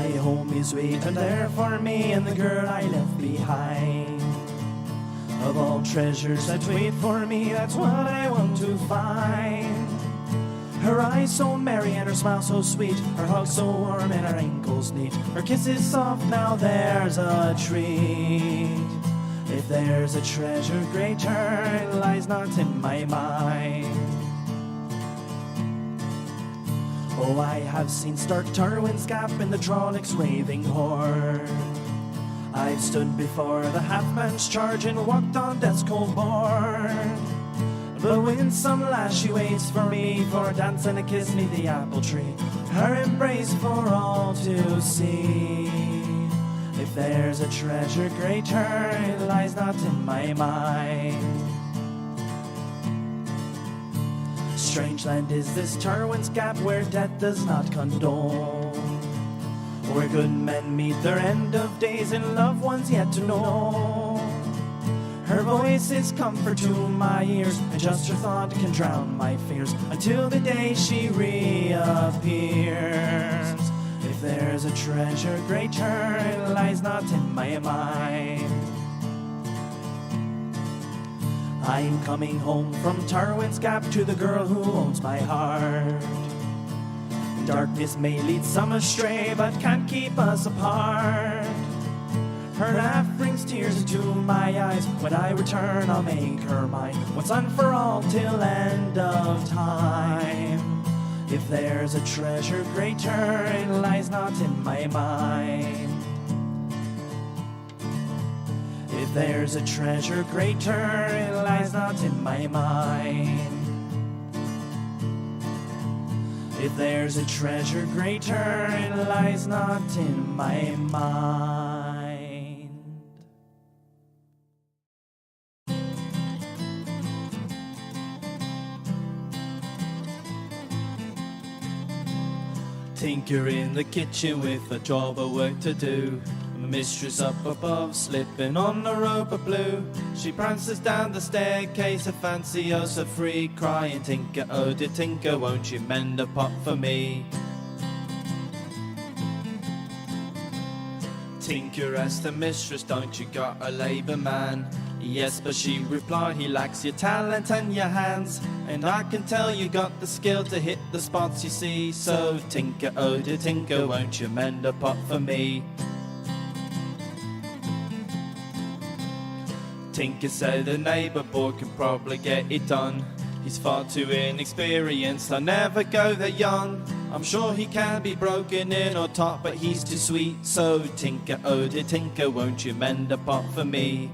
My home is waiting there for me and the girl I left behind. Of all treasures that wait for me, that's what I want to find. Her eyes so merry and her smile so sweet, her hug so warm and her ankles neat, her kiss is soft, now there's a treat. If there's a treasure greater, it lies not in my mind. Oh, I have seen stark Tarwin's Gap in the Trollocs' raving horde. I've stood before the half-man's charge and walked on death's cold board. But when some lass she waits for me for a dance and a kiss neath the apple tree, her embrace for all to see. If there's a treasure greater, it lies not in my mind. Strange land is this Tarwin's Gap, where death does not condone, where good men meet their end of days and loved ones yet to know. Her voice is comfort to my ears, and just her thought can drown my fears until the day she reappears. If there's a treasure greater, it lies not in my mind. I'm coming home from Tarwin's Gap to the girl who owns my heart. Darkness may lead some astray, but can't keep us apart. Her laugh brings tears into my eyes. When I return, I'll make her mine, once and for all till end of time. If there's a treasure greater, it lies not in my mind. If there's a treasure greater, it lies not in my mind. If there's a treasure greater, it lies not in my mind. Tinker in the kitchen with a job of work to do. Mistress up above, slipping on the rope of blue. She prances down the staircase, a fancy oh so free, crying, Tinker, oh dear Tinker, won't you mend a pot for me? Tinker asked the mistress, don't you got a labour man? Yes, but she replied, he lacks your talent and your hands, and I can tell you got the skill to hit the spots you see. So Tinker, oh dear Tinker, won't you mend a pot for me? Tinker said the neighbour boy can probably get it done. He's far too inexperienced, I never go that young. I'm sure he can be broken in or taught, but he's too sweet. So Tinker, oh dear Tinker, won't you mend a pot for me?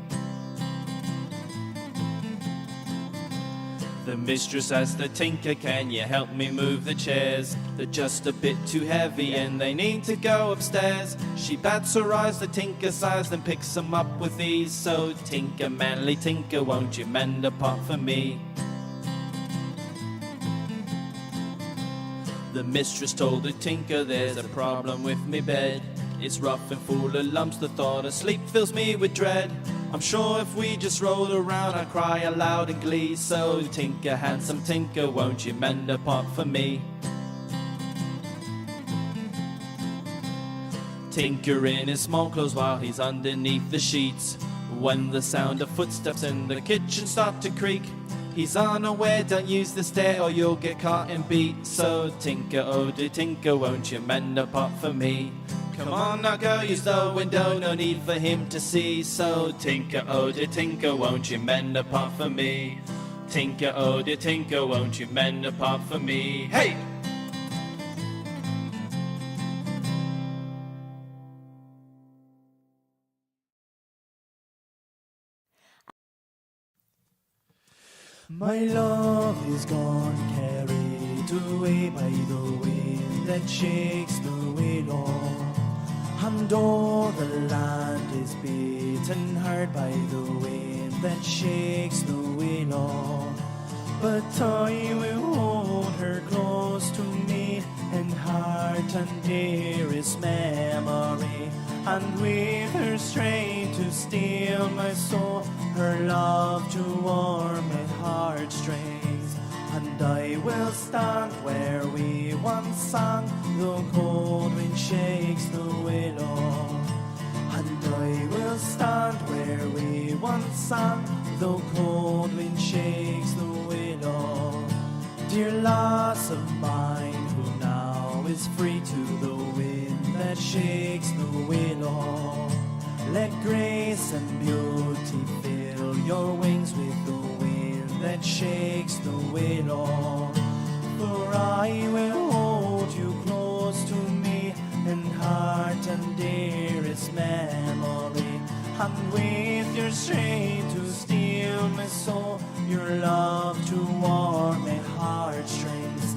The mistress asked the Tinker, can you help me move the chairs? They're just a bit too heavy and they need to go upstairs. She bats her eyes, the Tinker sighs, then picks them up with ease. So Tinker, manly Tinker, won't you mend a pot for me? The mistress told the Tinker, there's a problem with me bed. It's rough and full of lumps, the thought of sleep fills me with dread. I'm sure if we just roll around, I'd cry aloud in glee. So Tinker, handsome Tinker, won't you mend a pot for me? Tinker in his small clothes while he's underneath the sheets. When the sound of footsteps in the kitchen start to creak, he's unaware, don't use the stair or you'll get caught and beat. So Tinker, oh dear Tinker, won't you mend a pot for me? Come on now girl, use the window, no need for him to see. So Tinker, oh dear Tinker, won't you mend a pot for me? Tinker, oh dear Tinker, won't you mend a pot for me? Hey! My love is gone, carried away by the wind that shakes the willow. And all the land is beaten hard by the wind that shakes the willow. But I will hold her close to me in heart and dearest memory, and with her strength to steal my soul, her love to warm my heartstrings. And I will stand where we once sang, the cold wind shakes the willow. And I will stand where we once sang, the cold wind shakes the willow. Dear lass of mine, who now is free to the wind that shakes the willow. Let grace and beauty fill your wings with the wind that shakes the willow. For I will hold you close to me in heart and dearest memory, and with your strength to steal my soul, your love to warm my heartstrings.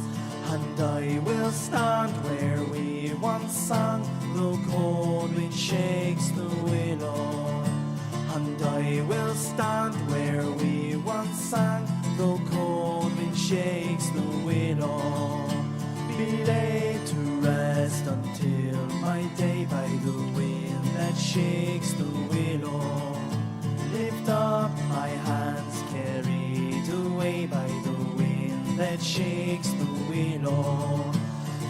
And I will stand where we once sang, the cold wind shakes the willow. And I will stand where we once sang, the cold wind shakes the willow. Be laid to rest until my day by the wind that shakes the willow. Lift up my hands, carried away by the wind that shakes the willow.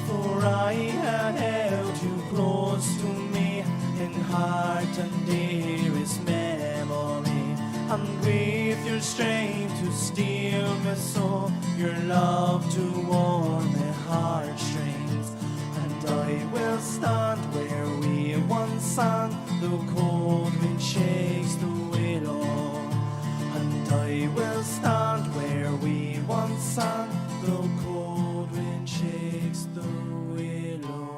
For I had held you close to me in heart and dearest memory, and with your strength to steal my soul, your love to warm my heartstrings. And I will stand where we once sang, the cold wind shakes the willow. And I will stand where we once sang, the cold wind shakes the willow.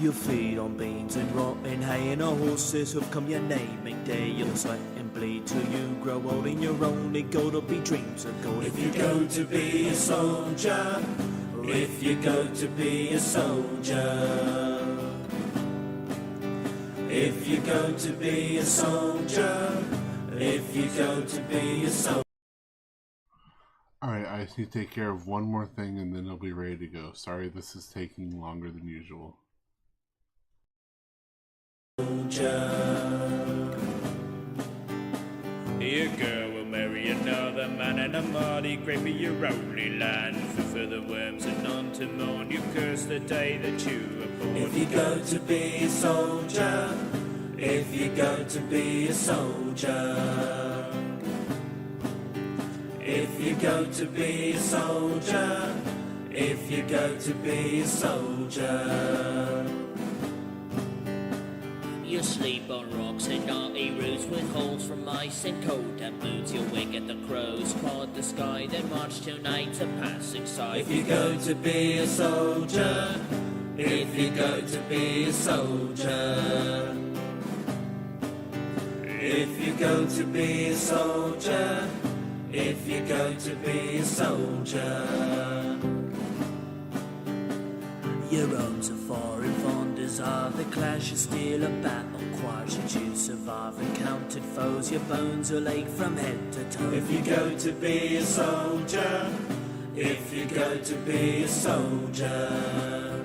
You feed on beans and rotten hay, and a horse's hoof come your naming day. You'll sweat and bleed till you grow old, and your only goal to be dreams of gold. If you go to be a soldier, if you go to be a soldier, if you go to be a soldier, if you go to be a soldier. Alright, I just need to take care of one more thing and then I'll be ready to go. Sorry this is taking longer than usual. Your girl will marry another man, and a Mardi Gras be your only land. For the worms and none to mourn, you curse the day that you were born. If you go to be a soldier, if you go to be a soldier, if you go to be a soldier, if you go to be a soldier. You sleep on rocks and knotty roots with holes from mice and cold and boots. You wink at the crows, clawed the sky, then march till night's a passing sight. If you go to be a soldier, if you go to be a soldier, if you go to be a soldier, if you go to be a soldier. Your arms are far and fond as are the clash of steel and battle choir. Should you survive encountered foes, your bones will ache from head to toe. If you go to be a soldier, if you go to be a soldier,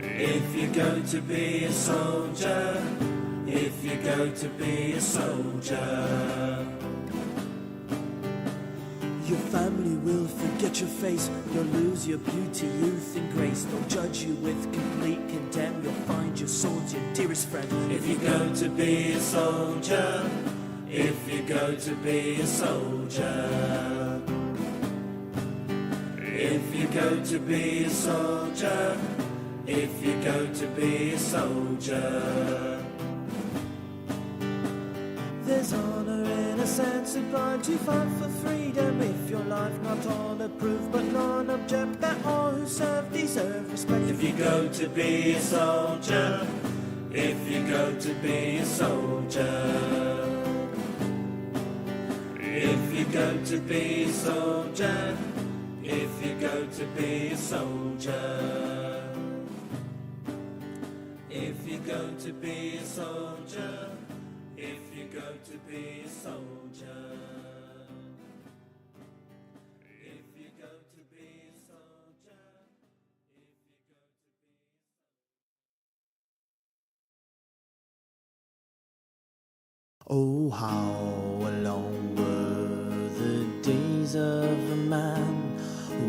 if you go to be a soldier, if you go to be a soldier. Your family will forget your face, you'll lose your beauty, youth and grace. They'll judge you with complete contempt, you'll find your soul's your dearest friend. If you go to be a soldier, if you go to be a soldier, if you go to be a soldier, if you go to be a soldier. There's honor in a sense of blind to fight for freedom. If your life not all approve, but none object, that all who serve deserve respect. If you go to be a soldier, if you go to be a soldier, if you go to be a soldier, if you go to be a soldier, if you go to be a soldier, if you go to be a soldier, if you go to be a soldier, if you go to be Oh, how long were the days of a man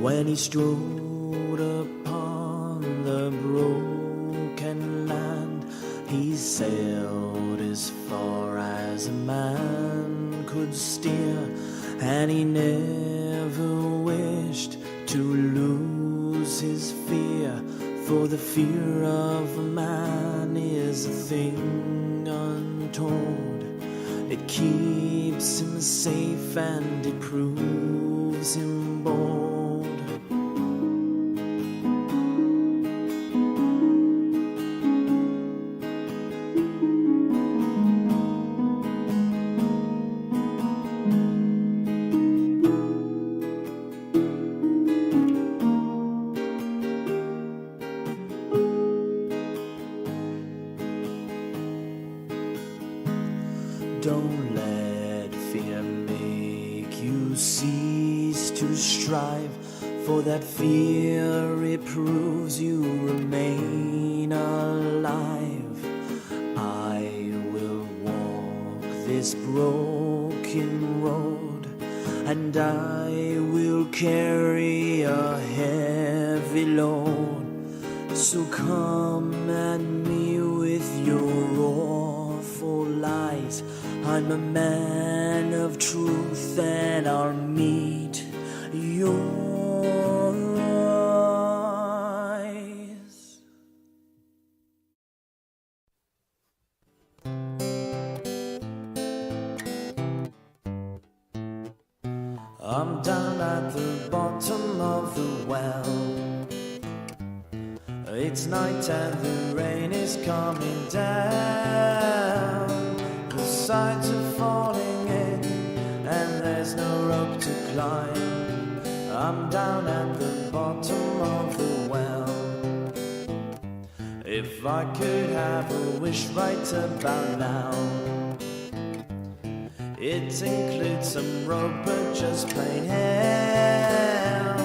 when he strode upon the broken land. He sailed as far as a man could steer, and he never wished to lose his fear, for the fear of a man is a thing untold. It keeps him safe and it proves him bold. Don't let fear make you cease to strive, for that fear it proves you remain alive. I will walk this broken road, and I will carry a heavy load. So come at me with your awful lies. I'm a man of truth, and I'll meet your eyes. I'm down at the bottom of the well. It's night and the rain is coming down. The sides are falling in, and there's no rope to climb. I'm down at the bottom of the well. If I could have a wish right about now, it includes some rope or just plain hell.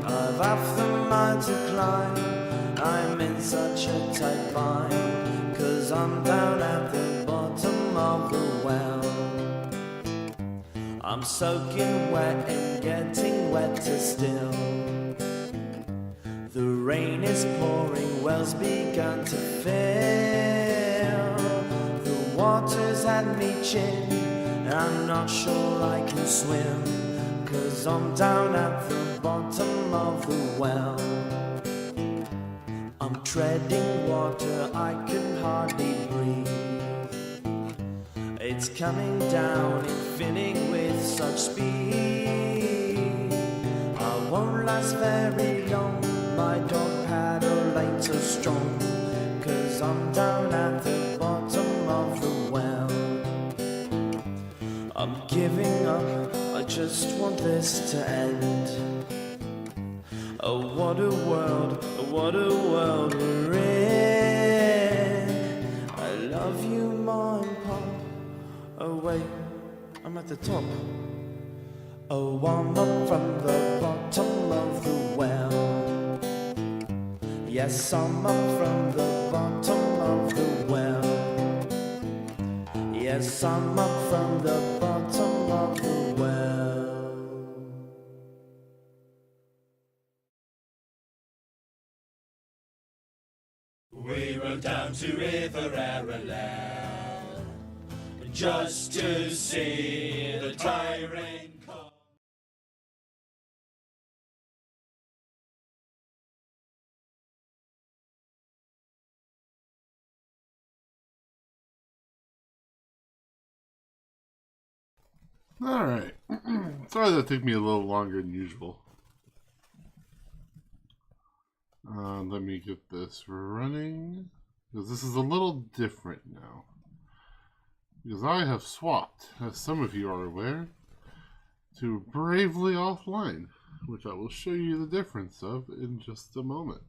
I've half the mind to climb. I'm in such a tight bind, 'cause I'm down at the bottom of the well. I'm soaking wet and getting wetter still. The rain is pouring, wells begun to fill. The water's had me chin, I'm not sure I can swim, 'cause I'm down at the bottom of the well. I'm treading water, I can hardly breathe. It's coming down and filling with such speed. I won't last very long, my dog paddle ain't so strong, 'cause I'm down at the bottom of the well. I'm giving up, I just want this to end. Oh, what a world we're in. I love you, Mom and Pop. Oh wait, I'm at the top. Oh, I'm up from the bottom of the well. Yes, I'm up from the bottom of the well. Yes, I'm up from the bottom of the well. We rode down to River Aralel just to see the tyrant come. Alright. Sorry that took me a little longer than usual. Let me get this running, because this is a little different now. Because I have swapped, as some of you are aware, to Bravely Offline, which I will show you the difference of in just a moment.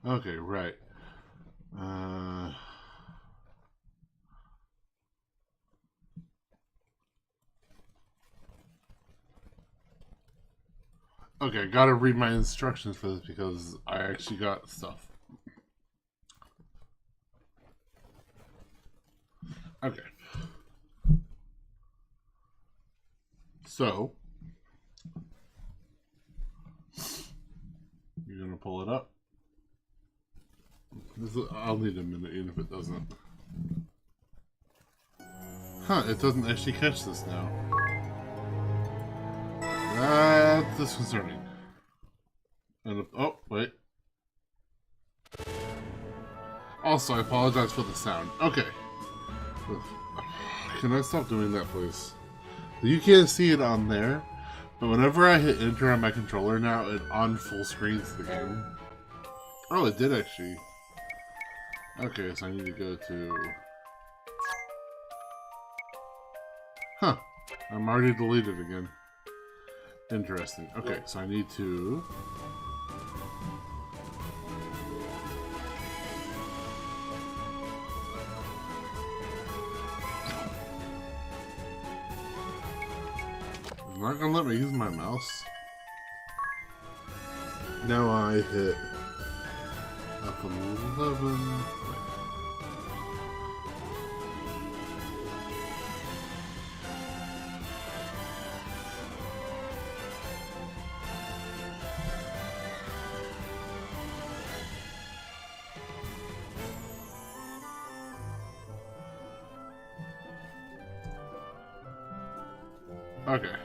Okay, right. Okay, I gotta read my instructions for this because I actually got stuff. Okay. So, you're gonna pull it up. I'll need a minute, even if it doesn't. Huh? It doesn't actually catch this now. That's disconcerting. And oh wait. Also, I apologize for the sound. Okay. Can I stop doing that, please? You can't see it on there, but whenever I hit enter on my controller now, it on full screens the game. Oh, it did actually. Okay, so I need to go to... Huh. I'm already deleted again. Interesting. Okay, so I need to... It's not gonna let me use my mouse. Now I hit up 11. Okay.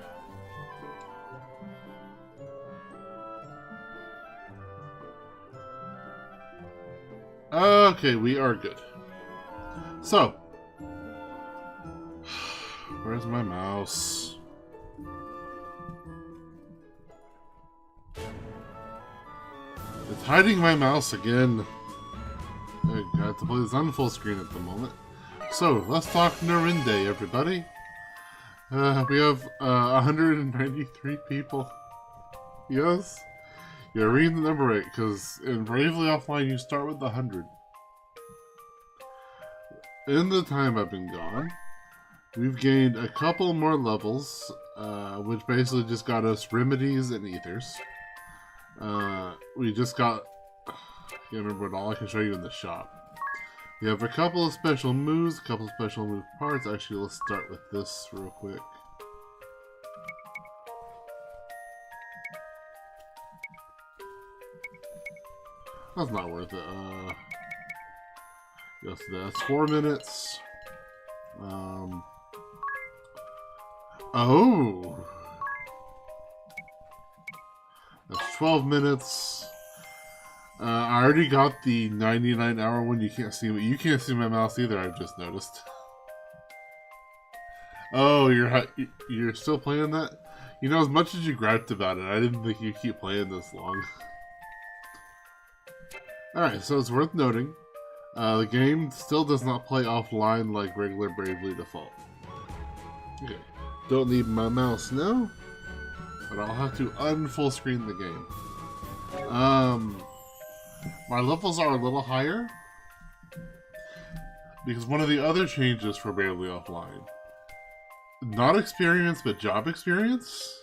Okay, we are good. So, where's my mouse? It's hiding my mouse again. I got to play this on full screen at the moment. So, let's talk Narinde, everybody. We have 193 people. Yes? You're reading the number right, because in Bravely Offline you start with 100. In the time I've been gone, we've gained a couple more levels, which basically just got us remedies and ethers. We just got... I can't remember what all I can show you in the shop. We have a couple of special moves, a couple of special move parts. Actually, let's start with this real quick. That's not worth it. Yes, that's 4 minutes. Oh! That's 12 minutes. I already got the 99-hour one. You can't see me. You can't see my mouse either, I've just noticed. Oh, you're still playing that? You know, as much as you griped about it, I didn't think you'd keep playing this long. Alright, so it's worth noting, the game still does not play offline like regular Bravely Default. Okay, don't need my mouse now, but I'll have to unfull screen the game. My levels are a little higher, because one of the other changes for Bravely Offline, not experience but job experience,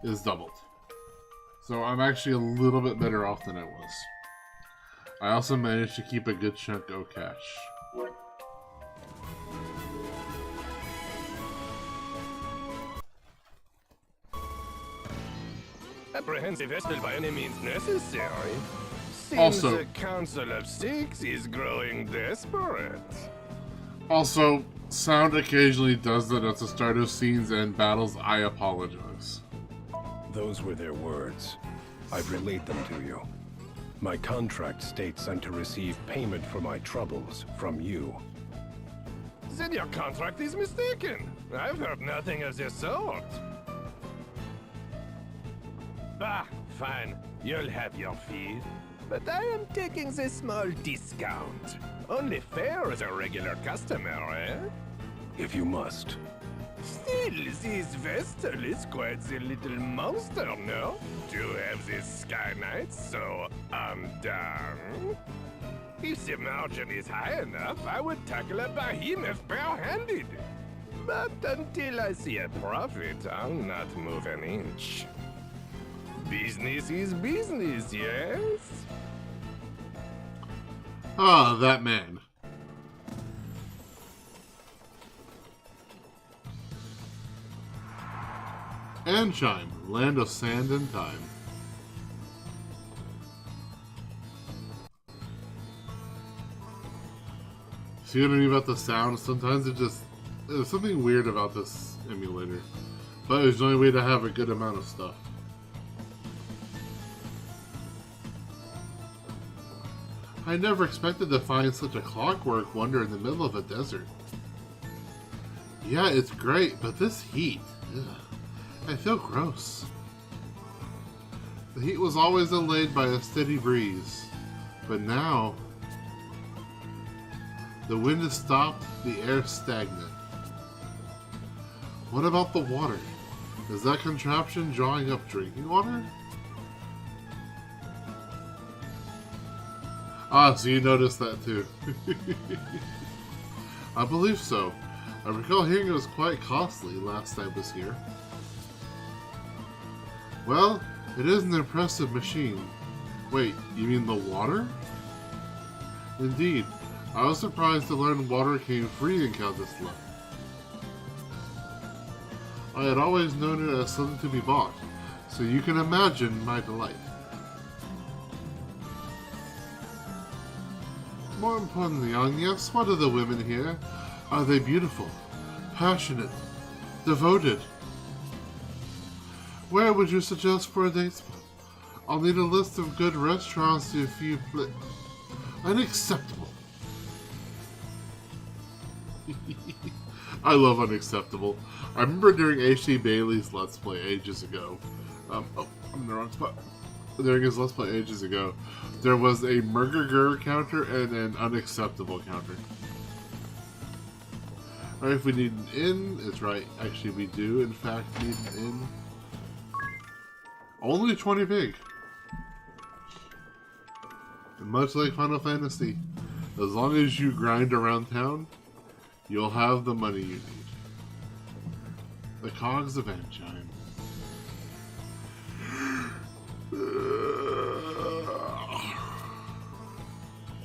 is doubled. So I'm actually a little bit better off than I was. I also managed to keep a good chunk of cash. Apprehensive still by any means necessary. Seems Also- the Council of Six is growing desperate. Also, sound occasionally does that at the start of scenes and battles. I apologize. Those were their words. I've relayed them to you. My contract states I'm to receive payment for my troubles from you. Then your contract is mistaken. I've heard nothing of the sort. Bah, fine. You'll have your fee. But I am taking the small discount. Only fair as a regular customer, eh? If you must. Still, this Vestal is quite the little monster, no? To have this Sky Knight so undone. If the margin is high enough, I would tackle a behemoth bare-handed. But until I see a profit, I'll not move an inch. Business is business, yes? Ah, that man. Ancheim, land of sand and time. See what I mean about the sound? Sometimes there's something weird about this emulator. But it was the only way to have a good amount of stuff. I never expected to find such a clockwork wonder in the middle of a desert. Yeah, it's great, but this heat, ugh, I feel gross. The heat was always allayed by a steady breeze, but now the wind has stopped, the air stagnant. What about the water? Is that contraption drawing up drinking water? Ah, so you noticed that too. I believe so. I recall hearing it was quite costly last I was here. Well, it is an impressive machine. Wait, you mean the water? Indeed. I was surprised to learn water came free in Kaldisla. I had always known it as something to be bought, so you can imagine my delight. More importantly, Agnes, what are the women here? Are they beautiful, passionate, devoted? Where would you suggest for a date spot? I'll need a list of good restaurants to a few Unacceptable. I love unacceptable. I remember during H.D. Bailey's Let's Play ages ago. I'm in the wrong spot. During his Let's Play ages ago, there was a Murger counter and an unacceptable counter. Alright, if we need an inn, it's right. Actually, we do, in fact, need an inn. Only 20 big. And much like Final Fantasy, as long as you grind around town, you'll have the money you need. The cogs of Ancheim.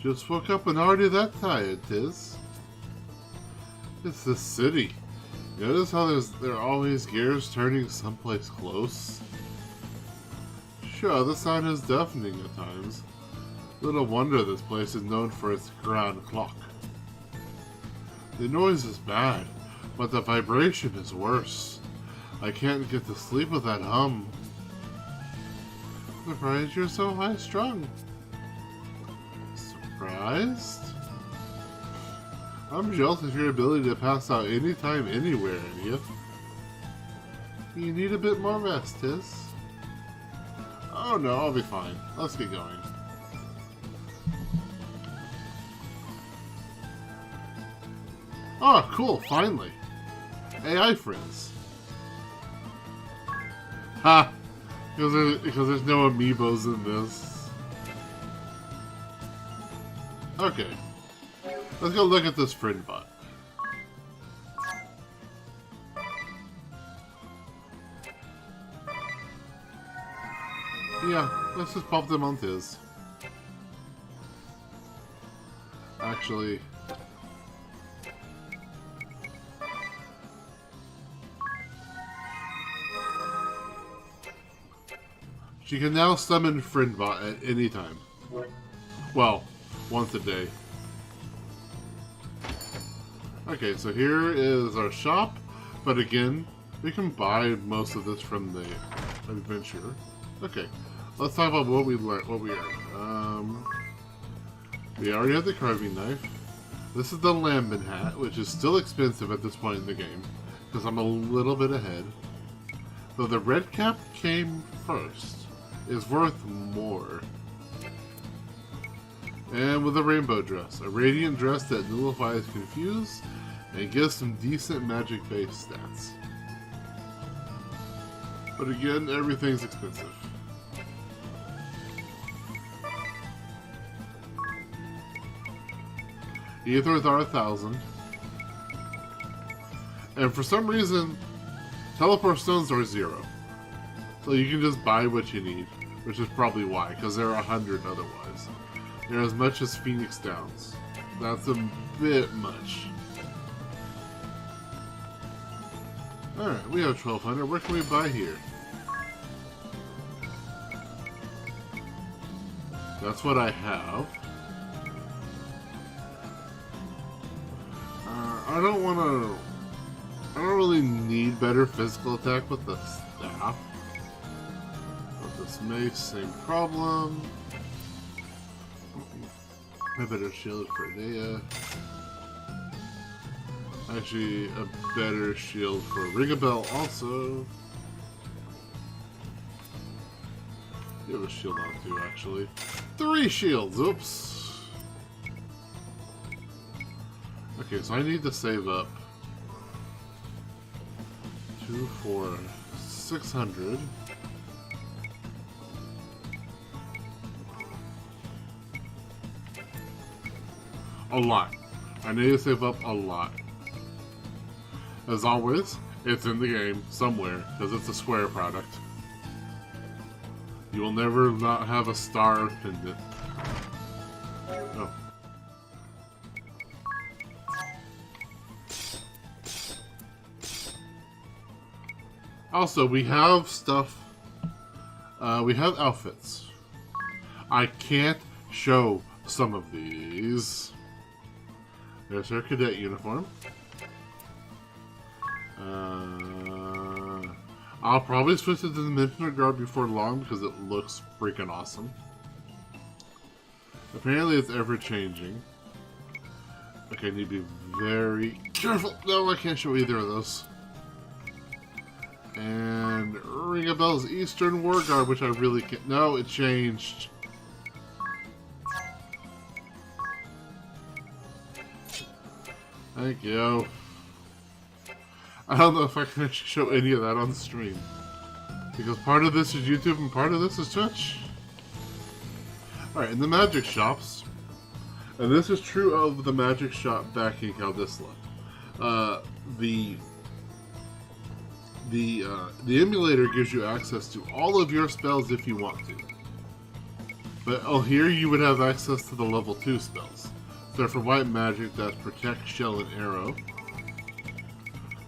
Just woke up and already that tired, tis. It's the city. Notice how there are always gears turning someplace close? Sure, the sound is deafening at times. Little wonder this place is known for its grand clock. The noise is bad, but the vibration is worse. I can't get to sleep with that hum. Surprised you're so high-strung. Surprised? I'm jealous of your ability to pass out anytime, anywhere, idiot. You need a bit more rest, Tiz. Oh no, I'll be fine. Let's get going. Oh, cool, finally. AI friends. Ha! Because there's no amiibos in this. Okay. Let's go look at this friend bot. Yeah, let's just pop them on Tiz. Actually... she can now summon Friendbot at any time. Well, once a day. Okay, so here is our shop, but again, we can buy most of this from the adventure. Okay, let's talk about what we learned. We already have the carving knife. This is the lambin hat, which is still expensive at this point in the game, because I'm a little bit ahead. Though the red cap came first. Is worth more. And with a rainbow dress. A radiant dress that nullifies confuse and gives some decent magic base stats. But again, everything's expensive. Ethers are 1,000. And for some reason, teleport stones are 0. So you can just buy what you need. Which is probably why, because there are 100 otherwise. They're as much as Phoenix Downs. That's a bit much. Alright, we have 1200. What can we buy here? That's what I have. I don't want to... I don't really need better physical attack with the staff. But this mace, same problem. A better shield for Dea. Actually, a better shield for Ringabel also. You have a shield on too, actually. 3 shields, oops. Okay, so I need to save up 2, 4, 600. A lot. I need to save up a lot. As always, it's in the game somewhere because it's a Square product. You will never not have a star pendant. Oh. Also, we have stuff. We have outfits. I can't show some of these. There's her cadet uniform. I'll probably switch it to the Dimensional Guard before long because it looks freaking awesome. Apparently it's ever changing. Okay, I need to be very careful. No, I can't show either of those. And Ringabel's Eastern War Guard, which I really can't. No, it changed. Thank you. I don't know if I can actually show any of that on the stream. Because part of this is YouTube and part of this is Twitch. Alright, in the magic shops, and this is true of the magic shop back in Caldisla, the emulator gives you access to all of your spells if you want to. But here you would have access to the level 2 spells. So for white magic, that's Protect, Shell, and Arrow.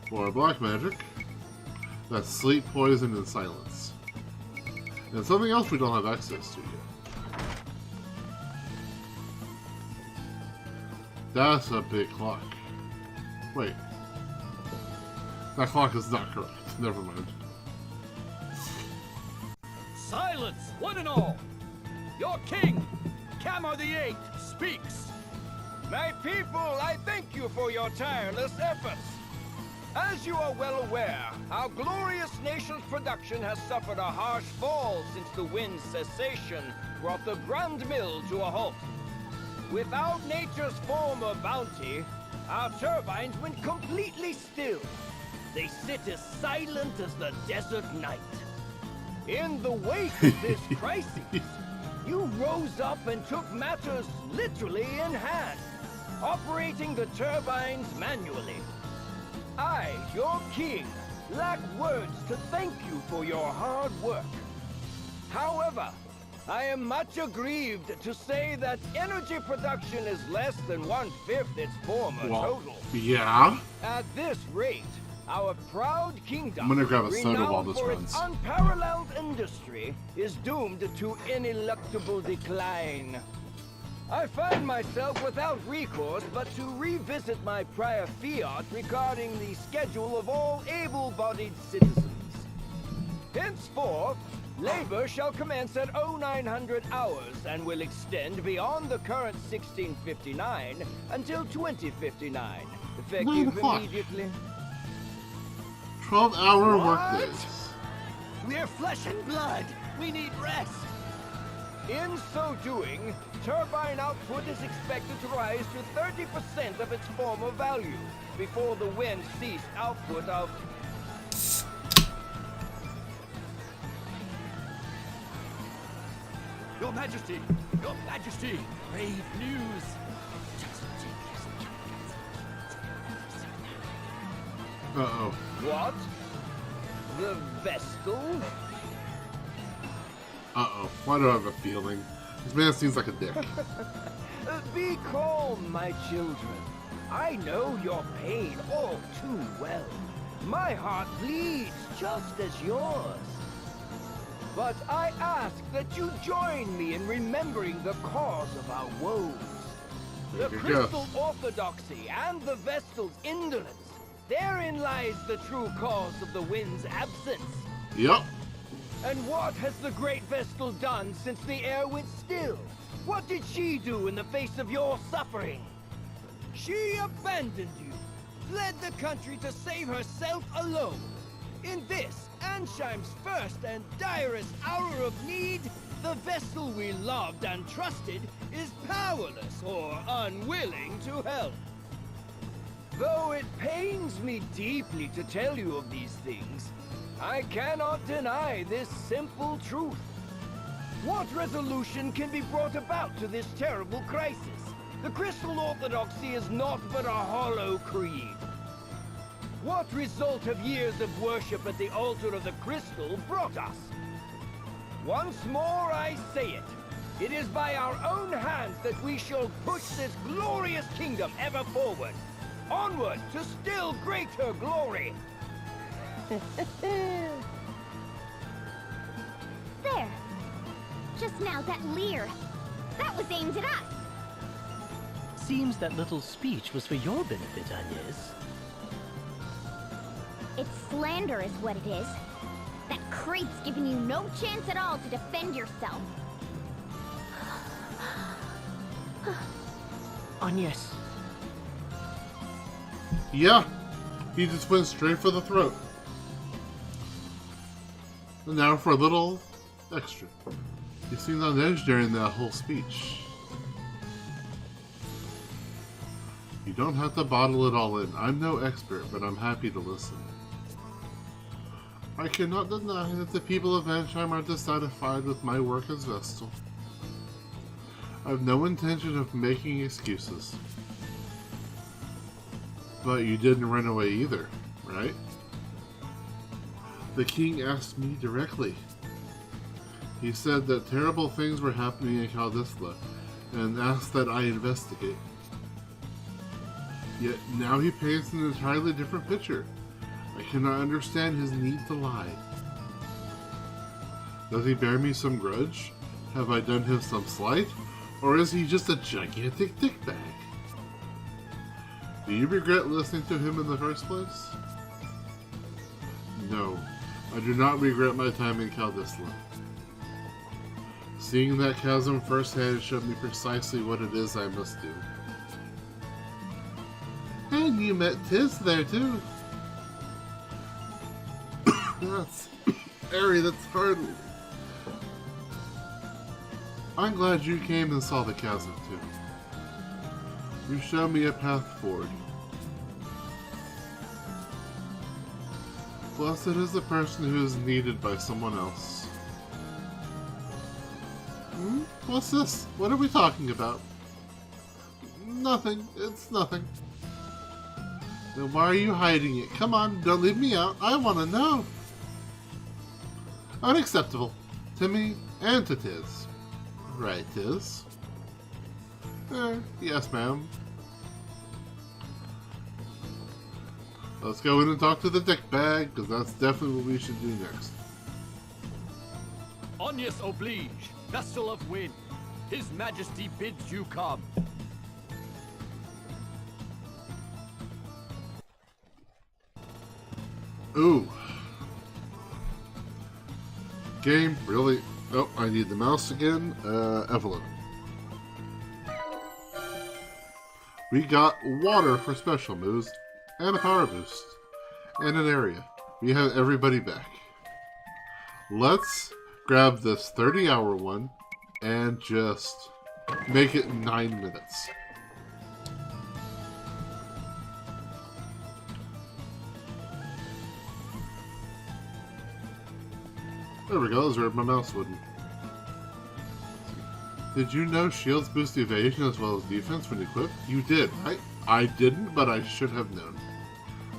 For black magic, that's Sleep, Poison, and Silence. And something else we don't have access to yet. That's a big clock. Wait. That clock is not correct. Never mind. Silence, one and all! Your king, Camar the Eighth, speaks. My people, I thank you for your tireless efforts. As you are well aware, our glorious nation's production has suffered a harsh fall since the wind's cessation brought the Grand Mill to a halt. Without nature's former bounty, our turbines went completely still. They sit as silent as the desert night. In the wake of this crisis, you rose up and took matters literally in hand, operating the turbines manually. I, your king, lack words to thank you for your hard work. However, I am much aggrieved to say that energy production is less than 1/5 its former total. Yeah? At this rate, our proud kingdom, I'm gonna grab a soda while renowned this for runs. its unparalleled industry, is doomed to ineluctable decline. I find myself without recourse but to revisit my prior fiat regarding the schedule of all able-bodied citizens. Henceforth, labor shall commence at 0900 hours and will extend beyond the current 1659 until 2059, effective immediately. 12-hour What? workdays. We're flesh and blood. We need rest. In so doing, turbine output is expected to rise to 30% of its former value before the wind ceased output of... Your Majesty, brave news. Uh-oh. What? The Vestal? Uh-oh. Why do I have a feeling? This man seems like a dick. Be calm, my children. I know your pain all too well. My heart bleeds just as yours. But I ask that you join me in remembering the cause of our woes. The There you Crystal go. Orthodoxy and the Vestal's indolence. Therein lies the true cause of the wind's absence. Yep. And what has the Great Vestal done since the air went still? What did she do in the face of your suffering? She abandoned you, fled the country to save herself alone. In this, Ancheim's first and direst hour of need, the Vestal we loved and trusted is powerless or unwilling to help. Though it pains me deeply to tell you of these things, I cannot deny this simple truth. What resolution can be brought about to this terrible crisis? The Crystal Orthodoxy is not but a hollow creed. What result have years of worship at the altar of the Crystal brought us? Once more I say it. It is by our own hands that we shall push this glorious kingdom ever forward. Onward to still greater glory. There. Just now, that leer. That was aimed at us. Seems that little speech was for your benefit, Agnes. It's slander is what it is. That crate's giving you no chance at all to defend yourself. Agnes. Yeah. He just went straight for the throat. And now for a little extra. He seemed on edge during that whole speech. You don't have to bottle it all in. I'm no expert, but I'm happy to listen. I cannot deny that the people of Ancheim are dissatisfied with my work as Vestal. I have no intention of making excuses. But you didn't run away either, right? The king asked me directly. He said that terrible things were happening in Caldisla, and asked that I investigate. Yet now he paints an entirely different picture. I cannot understand his need to lie. Does he bear me some grudge? Have I done him some slight? Or is he just a gigantic dickbag? Do you regret listening to him in the first place? No, I do not regret my time in Caldisla. Seeing that chasm firsthand showed me precisely what it is I must do. And you met Tiz there too. That's Ari, that's hard. I'm glad you came and saw the chasm too. You showed me a path forward. Blessed is the person who is needed by someone else. What's this? What are we talking about? Nothing. It's nothing. Then why are you hiding it? Come on, don't leave me out. I want to know. Unacceptable. To me and to Tiz. Right, Tiz? Yes, ma'am. Let's go in and talk to the dick bag, because that's definitely what we should do next. Agnes oblige, Vestal of Wind. His Majesty bids you come. Ooh. Game, really? Oh, I need the mouse again. Evelyn. We got water for special moves, and a power boost, and an area. We have everybody back. Let's grab this 30-hour one, and just make it 9 minutes. There we go, that's where my mouse wouldn't. Did you know shields boost evasion as well as defense when equipped? You did, right? I didn't, but I should have known.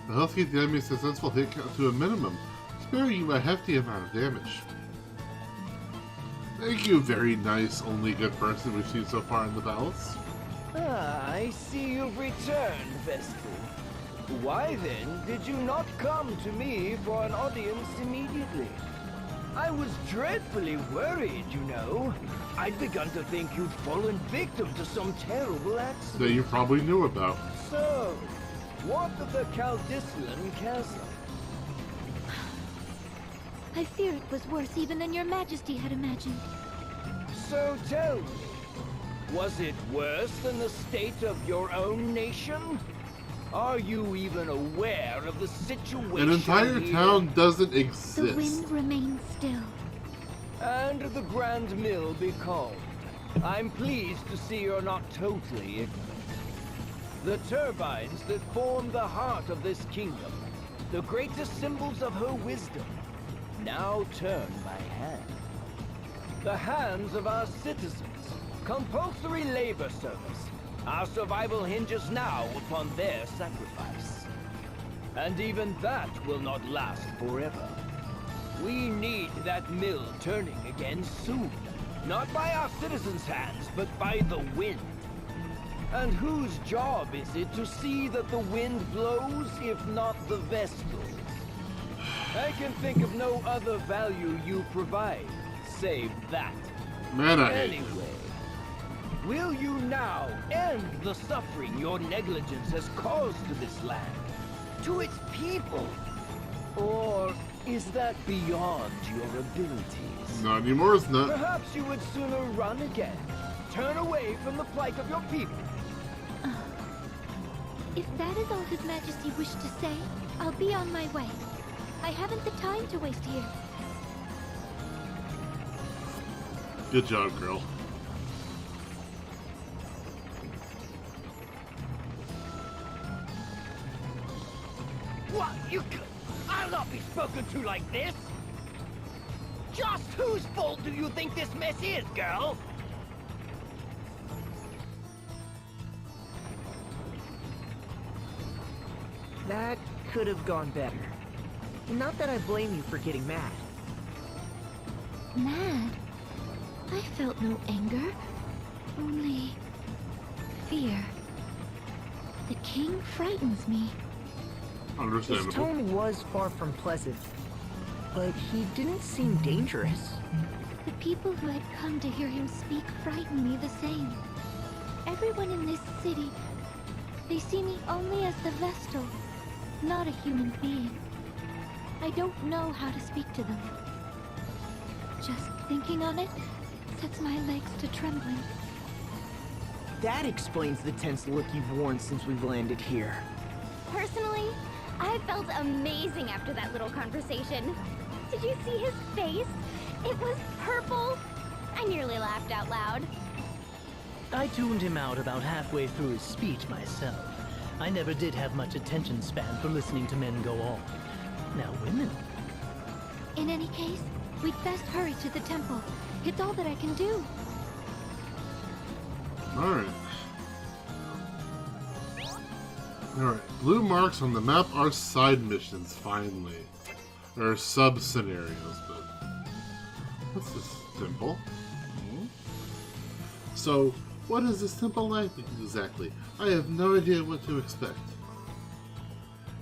The health keep the enemy's successful hit count to a minimum, sparing you a hefty amount of damage. Thank you, very nice, only good person we've seen so far in the palace. Ah, I see you've returned, Vestal. Why then did you not come to me for an audience immediately? I was dreadfully worried, you know. I'd begun to think you'd fallen victim to some terrible accident. That you probably knew about. So, what of the Caldislan Chasm? I fear it was worse even than your majesty had imagined. So tell me, was it worse than the state of your own nation? Are you even aware of the situation? An entire here? town doesn't The exist. wind remains still. And the Grand Mill be calmed. I'm pleased to see you're not totally ignorant. The turbines that form the heart of this kingdom, the greatest symbols of her wisdom, now turn by hand. The hands of our citizens, compulsory labor service. Our survival hinges now upon their sacrifice. And even that will not last forever. We need that mill turning again soon. Not by our citizens' hands, but by the wind. And whose job is it to see that the wind blows, if not the Vestals? I can think of no other value you provide, save that. Man, I hate you. Anyway, will you now end the suffering your negligence has caused to this land, to its people? Or is that beyond your abilities? Not anymore, it's not. Perhaps you would sooner run again, turn away from the plight of your people. If that is all His Majesty wished to say, I'll be on my way. I haven't the time to waste here. Good job, girl. What? I'll not be spoken to like this! Just whose fault do you think this mess is, girl? That could have gone better. Not that I blame you for getting mad. Mad? I felt no anger, only fear. The king frightens me. His Understandable. tone was far from pleasant, but he didn't seem dangerous. The people who had come to hear him speak frighten me the same. Everyone in this city, they see me only as the Vestal, not a human being. I don't know how to speak to them. Just thinking on it sets my legs to trembling. That explains the tense look you've worn since we've landed here. Personally, I felt amazing after that little conversation. Did you see his face? It was purple. I nearly laughed out loud. I tuned him out about halfway through his speech myself. I never did have much attention span for listening to men go on. Now women. In any case, we'd best hurry to the temple. It's all that I can do. Alright. Alright. Blue marks on the map are side missions, finally. Or sub-scenarios, but... What's this temple? So, what is this temple like exactly? I have no idea what to expect.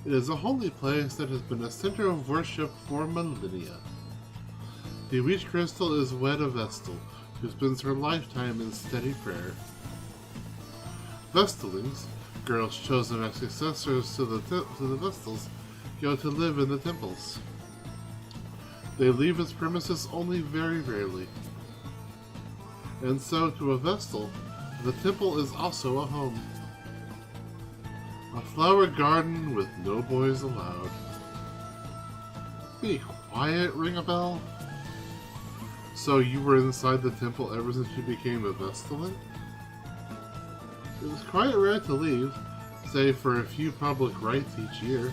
It is a holy place that has been a center of worship for millennia. The witch crystal is wed a Vestal, who spends her lifetime in steady prayer. Vestalings, girls chosen as successors to the Vestals, go to live in the temples. They leave its premises only very rarely. And so, to a Vestal, the temple is also a home. A flower garden with no boys allowed. Be quiet, ring a bell? So you were inside the temple ever since you became a Vestalant? It was quite rare to leave, save for a few public rites each year.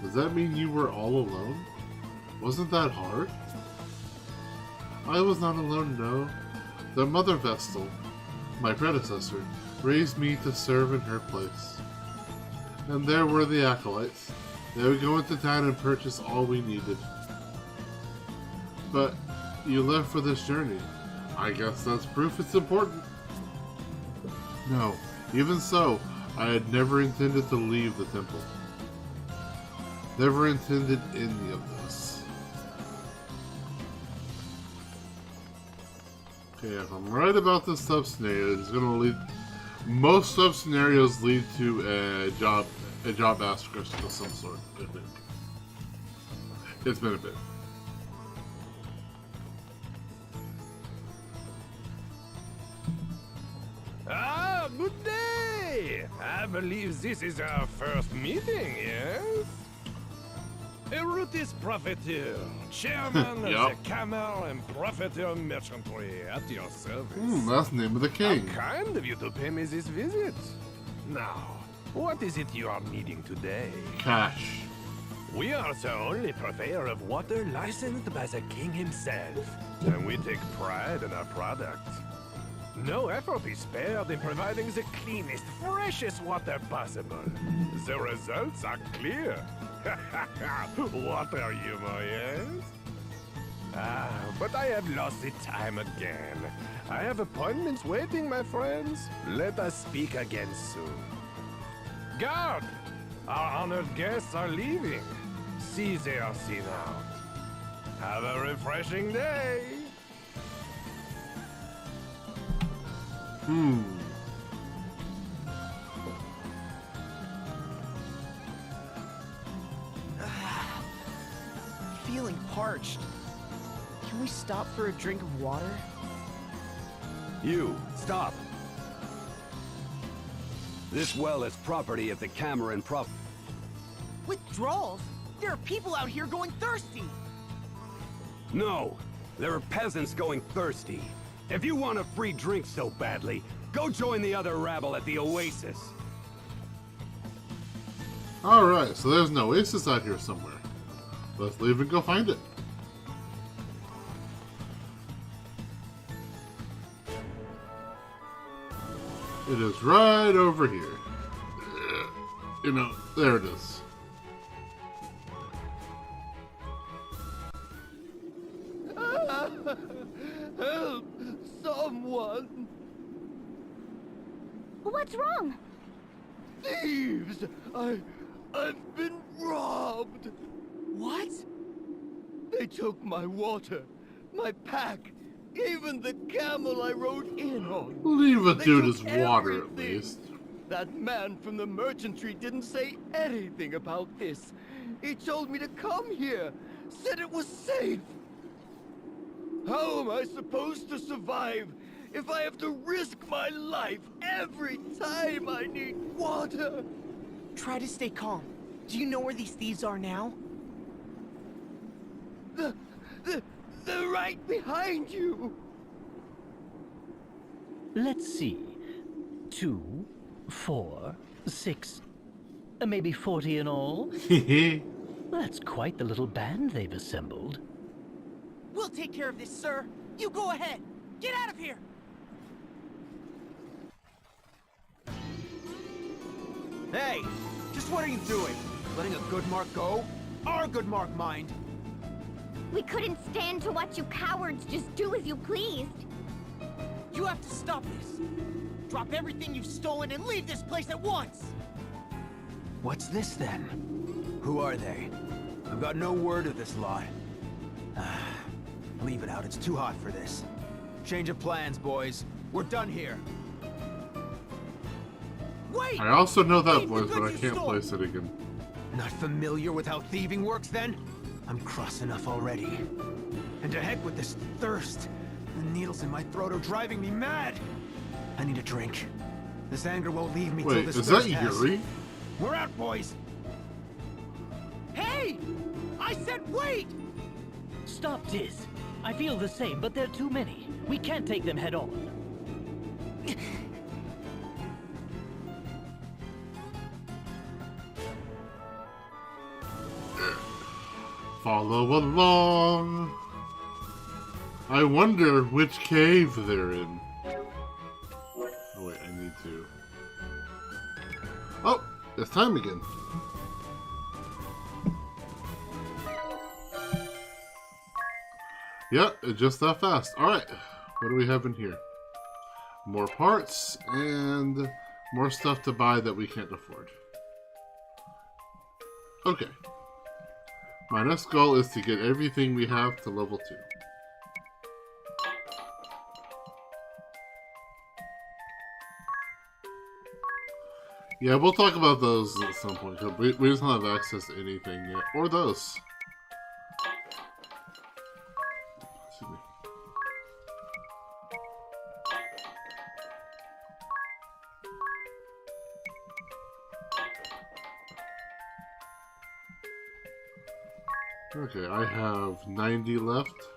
Does that mean you were all alone? Wasn't that hard? I was not alone, no. The Mother Vestal, my predecessor, raised me to serve in her place. And there were the acolytes. They would go into town and purchase all we needed. But you left for this journey. I guess that's proof it's important. No, even so, I had never intended to leave the temple. Never intended any of this. Okay, if I'm right about this sub-scenario, it's gonna lead... Most sub-scenarios lead to a job asterisk of some sort. It's been a bit. Ah, good day! I believe this is our first meeting, yes? Erutis Profiteer, chairman of the Camel and Profiteer Merchantry, at your service. That's the name of the king. How kind of you to pay me this visit. Now, what is it you are needing today? Cash. We are the only purveyor of water licensed by the king himself, and we take pride in our product. No effort is spared in providing the cleanest, freshest water possible. The results are clear. Water humor, yes? Ah, but I have lost the time again. I have appointments waiting, my friends. Let us speak again soon. Guard! Our honored guests are leaving. See they are seen out. Have a refreshing day. Feeling parched. Can we stop for a drink of water? You, stop. This well is property of the Cameron Prop. Withdrawals? There are people out here going thirsty! No, there are peasants going thirsty. If you want a free drink so badly, go join the other rabble at the Oasis. Alright, so there's an oasis out here somewhere. Let's leave and go find it. It is right over here. You know, there it is. Help! Someone! What's wrong? Thieves! I've been robbed! What? They took my water, my pack, even the camel I rode in on. Leave a They dude took his water at everything. least. That man from the merchantry didn't say anything about this. He told me to come here, said it was safe. How am I supposed to survive if I have to risk my life every time I need water? Try to stay calm. Do you know where these thieves are now? They're right behind you! Let's see. 2, 4, 6, maybe 40 in all? That's quite the little band they've assembled. We'll take care of this, sir. You go ahead. Get out of here! Hey! Just what are you doing? Letting a good mark go? Our good mark, mind! We couldn't stand to watch you cowards just do as you pleased. You have to stop this. Drop everything you've stolen and leave this place at once! What's this then? Who are they? I've got no word of this lot. Leave it out, it's too hot for this. Change of plans, boys. We're done here. Wait! I also know that Leave the voice, but I goods you can't stole. place it again. Not familiar with how thieving works, then? I'm cross enough already. And to heck with this thirst. The needles in my throat are driving me mad. I need a drink. This anger won't leave me till Wait, this is that thirst has. Yuri? We're out, boys! Hey! I said wait! Stop, Tiz. I feel the same, but they're too many. We can't take them head on. Follow along. I wonder which cave they're in. Oh wait, I need to. Oh, it's time again. Yep, it's just that fast. Alright, what do we have in here? More parts, and More stuff to buy that we can't afford. Okay. My next goal is to get everything we have to level 2. Yeah, we'll talk about those at some point. We just don't have access to anything yet. Or those. Excuse me. Okay, I have 90 left.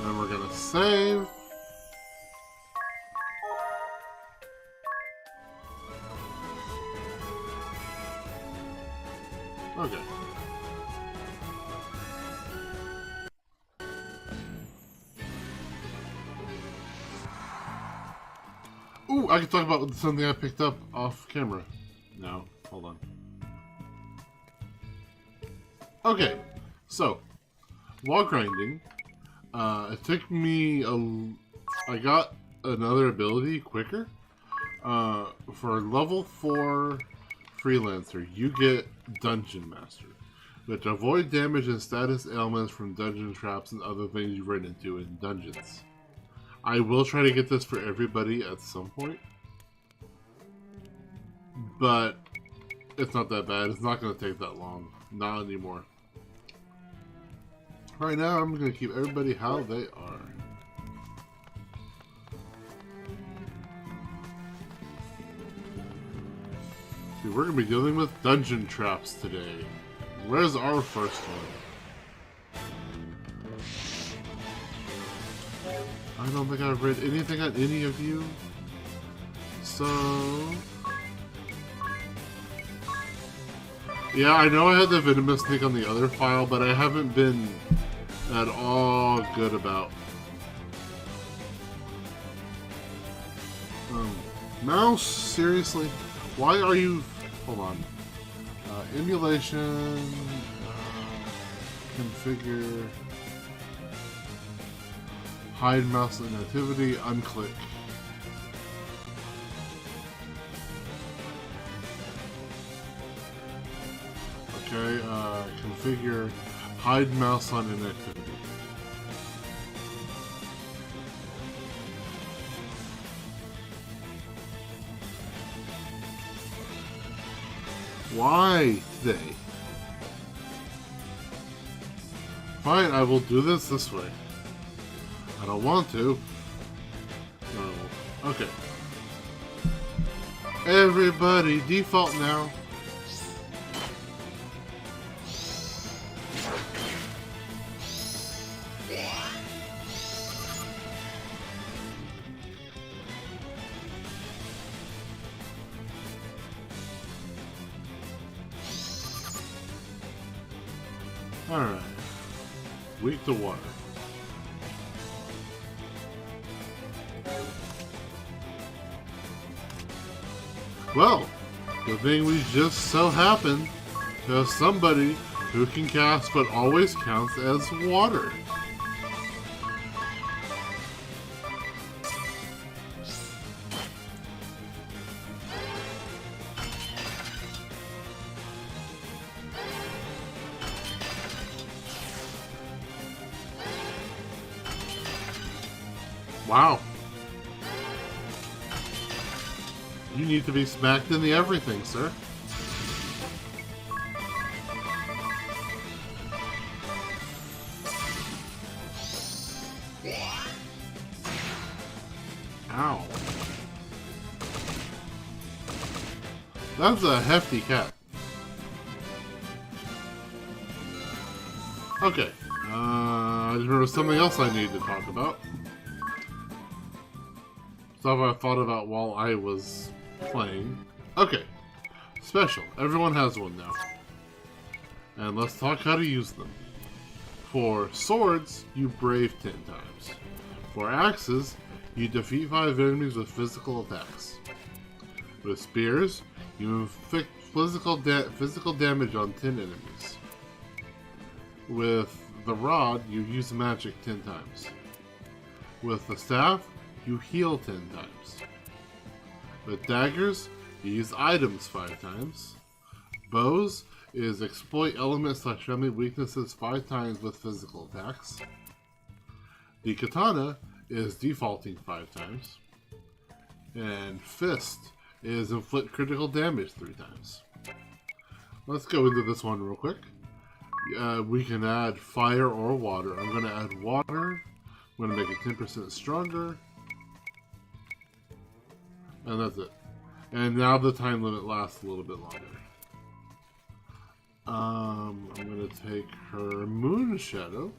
And we're gonna save. Okay. Ooh, I can talk about something I picked up off camera. No, hold on. Okay, so while grinding, it took me I got another ability quicker. For level 4 freelancer, you get Dungeon Master, which avoid damage and status ailments from dungeon traps and other things you run into in dungeons. I will try to get this for everybody at some point, but it's not that bad. It's not going to take that long. Not anymore. Right now, I'm going to keep everybody how they are. See, we're going to be dealing with dungeon traps today. Where's our first one? I don't think I've read anything on any of you. So... yeah, I know I had the venomous snake on the other file, but I haven't been at all good about... mouse? Seriously? Why are you... hold on. Emulation... configure... hide mouse inactivity, unclick. Okay, configure hide mouse on inactivity. Why today? Fine, I will do this way. I don't want to. No. Okay. Everybody, default now. Alright. Weak to water. Well, the thing we just so happen to have somebody who can cast but always counts as water. Wow. You need to be smacked in the everything, sir. Ow. That's a hefty cat. Okay. I just remember something else I need to talk about. Stuff I thought about while I was playing. Okay. Special. Everyone has one now. And let's talk how to use them. For swords, you brave 10 times. For axes, you defeat 5 enemies with physical attacks. With spears, you inflict physical damage on 10 enemies. With the rod, you use magic 10 times. With the staff, you heal 10 times. With daggers, you use items 5 times. Bows is exploit element/family weaknesses 5 times with physical attacks. The katana is defaulting 5 times. And fist is inflict critical damage 3 times. Let's go into this one real quick. We can add fire or water. I'm going to add water. I'm going to make it 10% stronger. And that's it. And now the time limit lasts a little bit longer. I'm going to take her Moon Shadow.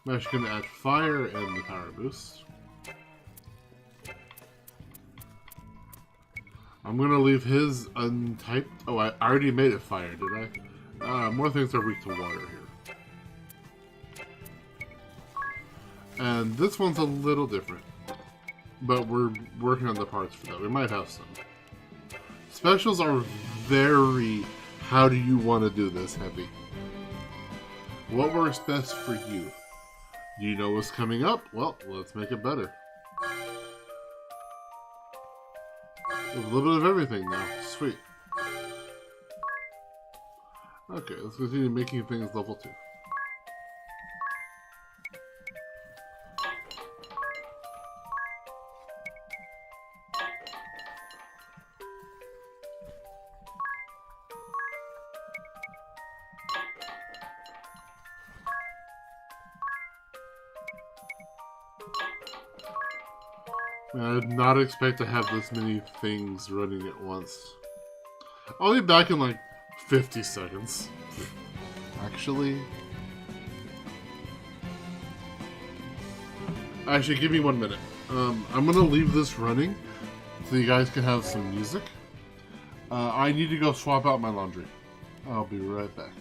I'm actually going to add fire and the power boost. I'm going to leave his untyped. Oh, I already made it fire, did I? More things are weak to water here. And this one's a little different. But we're working on the parts for that. We might have some. Specials are very, how do you want to do this heavy? What works best for you? Do you know what's coming up? Well, let's make it better. A little bit of everything now. Sweet. Okay, let's continue making things level 2. I did not expect to have this many things running at once. I'll be back in like 50 seconds. Actually, give me 1 minute. I'm gonna leave this running so you guys can have some music. I need to go swap out my laundry. I'll be right back.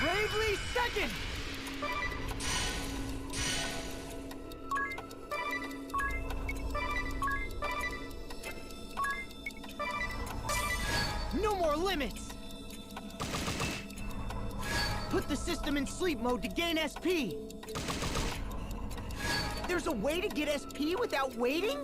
bravely second! No more limits! Put the system in sleep mode to gain SP! There's a way to get SP without waiting?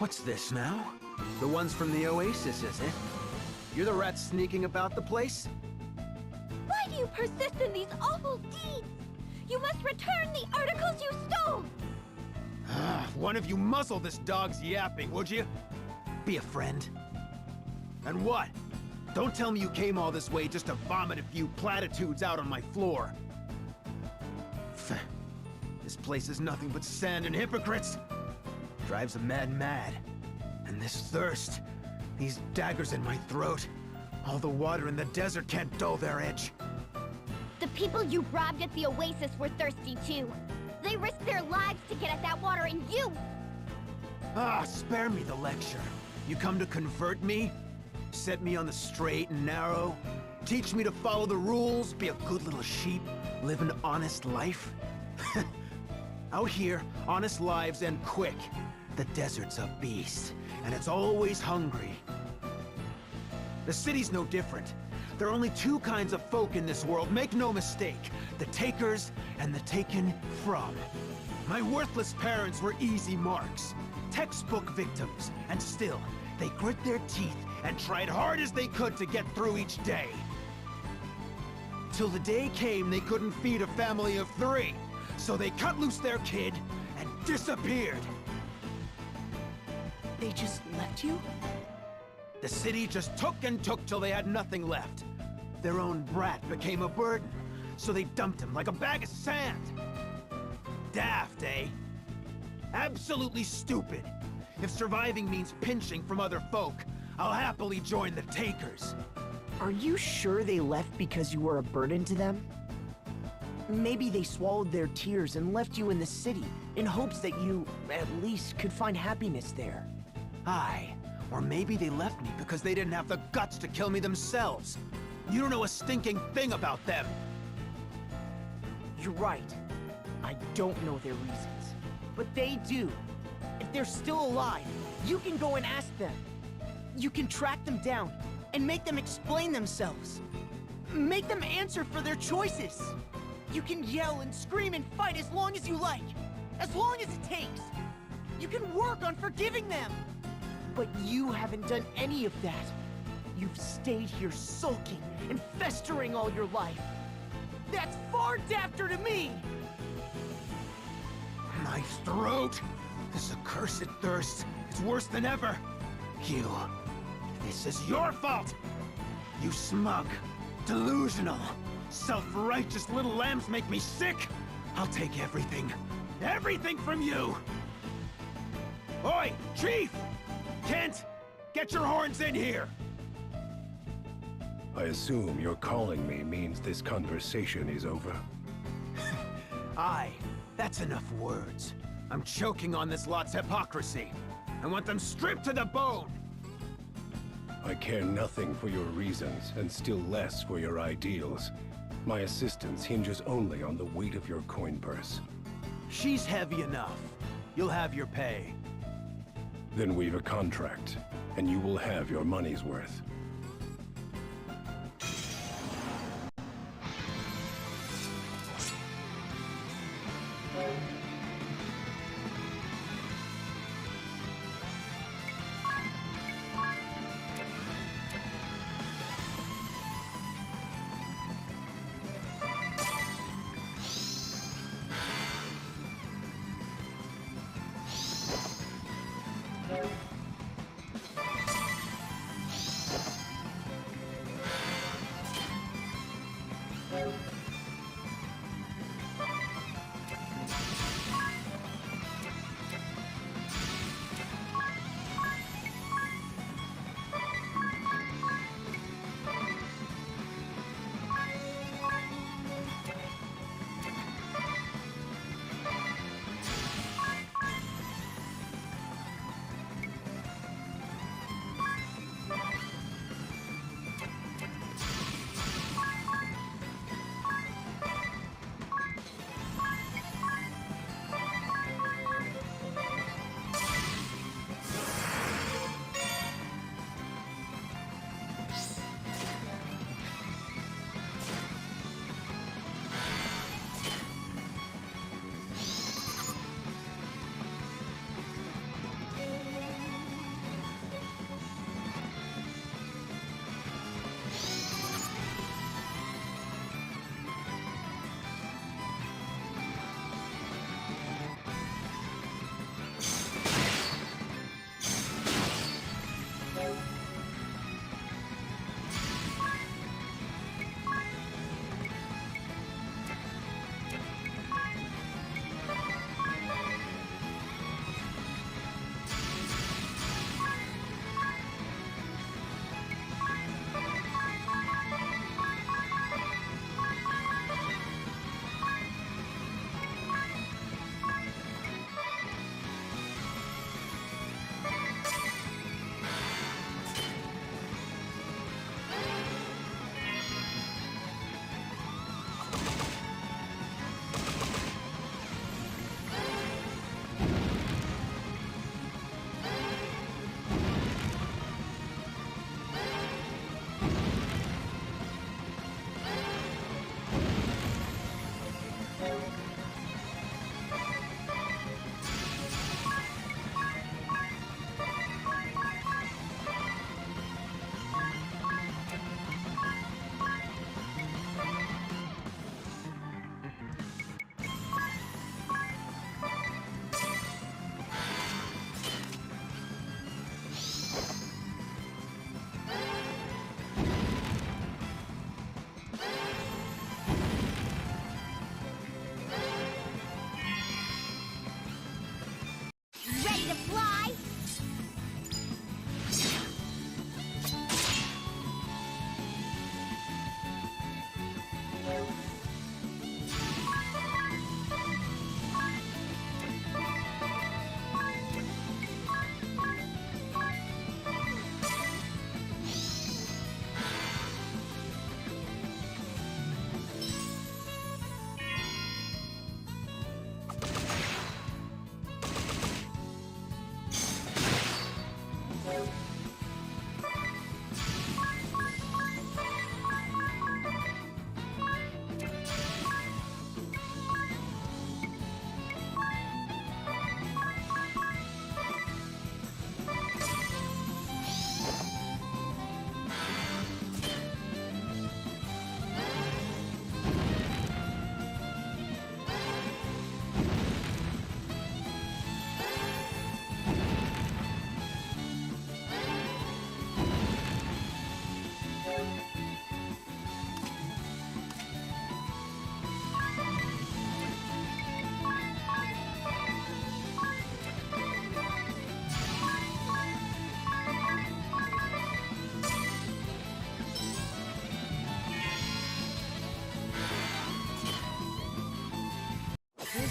What's this now? The ones from the Oasis, is it? You're the rats sneaking about the place? Why do you persist in these awful deeds? You must return the articles you stole! One of you muzzle this dog's yapping, would you? Be a friend. And what? Don't tell me you came all this way just to vomit a few platitudes out on my floor. This place is nothing but sand and hypocrites. Drives a man mad. And this thirst, these daggers in my throat. All the water in the desert can't dull their edge. The people you robbed at the Oasis were thirsty too. They risked their lives to get at that water, and you... Spare me the lecture. You come to convert me? Set me on the straight and narrow? Teach me to follow the rules, be a good little sheep, live an honest life? Out here, honest lives end quick. The desert's a beast, and it's always hungry. The city's no different. There are only two kinds of folk in this world, make no mistake. The takers and the taken from. My worthless parents were easy marks, textbook victims, and still, they grit their teeth and tried hard as they could to get through each day. Till the day came they couldn't feed a family of 3, so they cut loose their kid and disappeared. They just left you? The city just took and took till they had nothing left. Their own brat became a burden, so they dumped him like a bag of sand. Daft, eh? Absolutely stupid. If surviving means pinching from other folk, I'll happily join the takers. Are you sure they left because you were a burden to them? Maybe they swallowed their tears and left you in the city in hopes that you, at least, could find happiness there. Aye. Or maybe they left me because they didn't have the guts to kill me themselves. You don't know a stinking thing about them. You're right. I don't know their reasons. But they do. If they're still alive, you can go and ask them. You can track them down and make them explain themselves. Make them answer for their choices. You can yell and scream and fight as long as you like. As long as it takes. You can work on forgiving them. But you haven't done any of that. You've stayed here sulking and festering all your life. That's far dafter to me! My throat! This accursed thirst, it's worse than ever. You, this is your fault! You smug, delusional, self-righteous little lambs make me sick! I'll take everything. Everything from you! Oi, Chief! Kent, get your horns in here! I assume your calling me means this conversation is over. Aye, that's enough words. I'm choking on this lot's hypocrisy. I want them stripped to the bone! I care nothing for your reasons, and still less for your ideals. My assistance hinges only on the weight of your coin purse. She's heavy enough. You'll have your pay. Then we've a contract, and you will have your money's worth.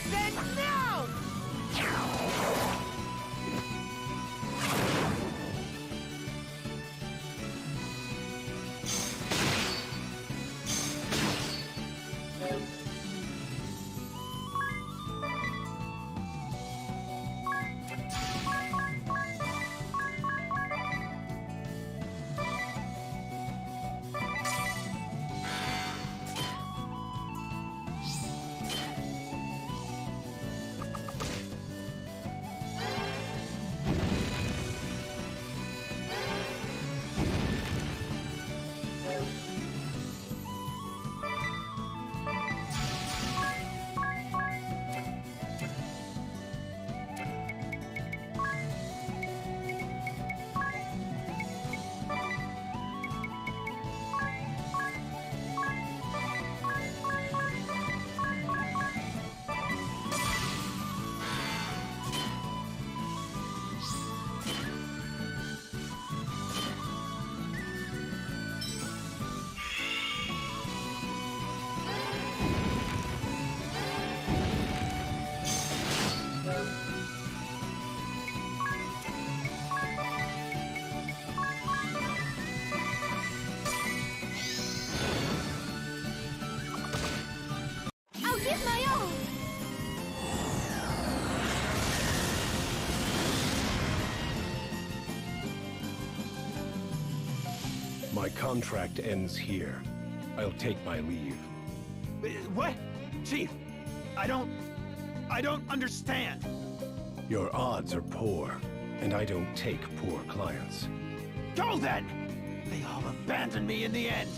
Then now! I'll give my all! My contract ends here. I'll take my leave. What? Chief, I don't understand. Your odds are poor, and I don't take poor clients. Go then! They all abandoned me in the end.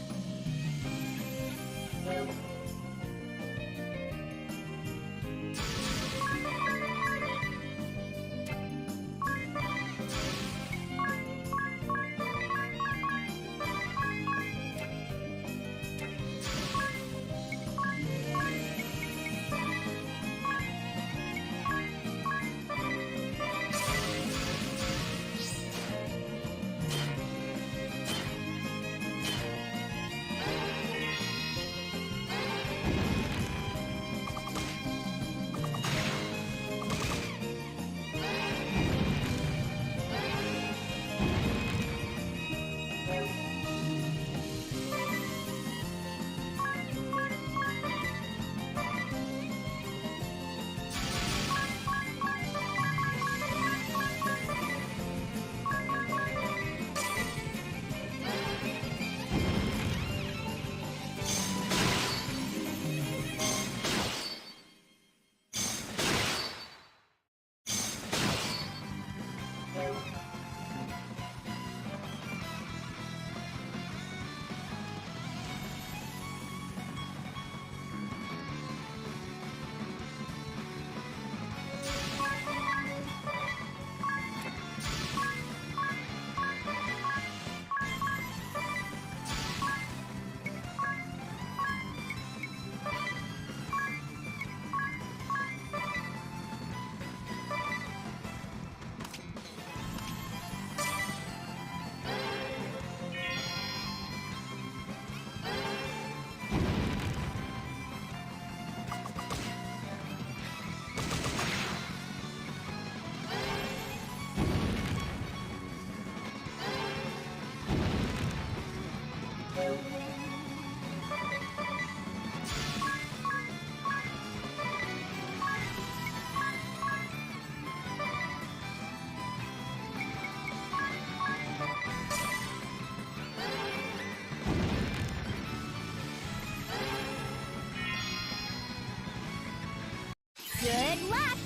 Good luck!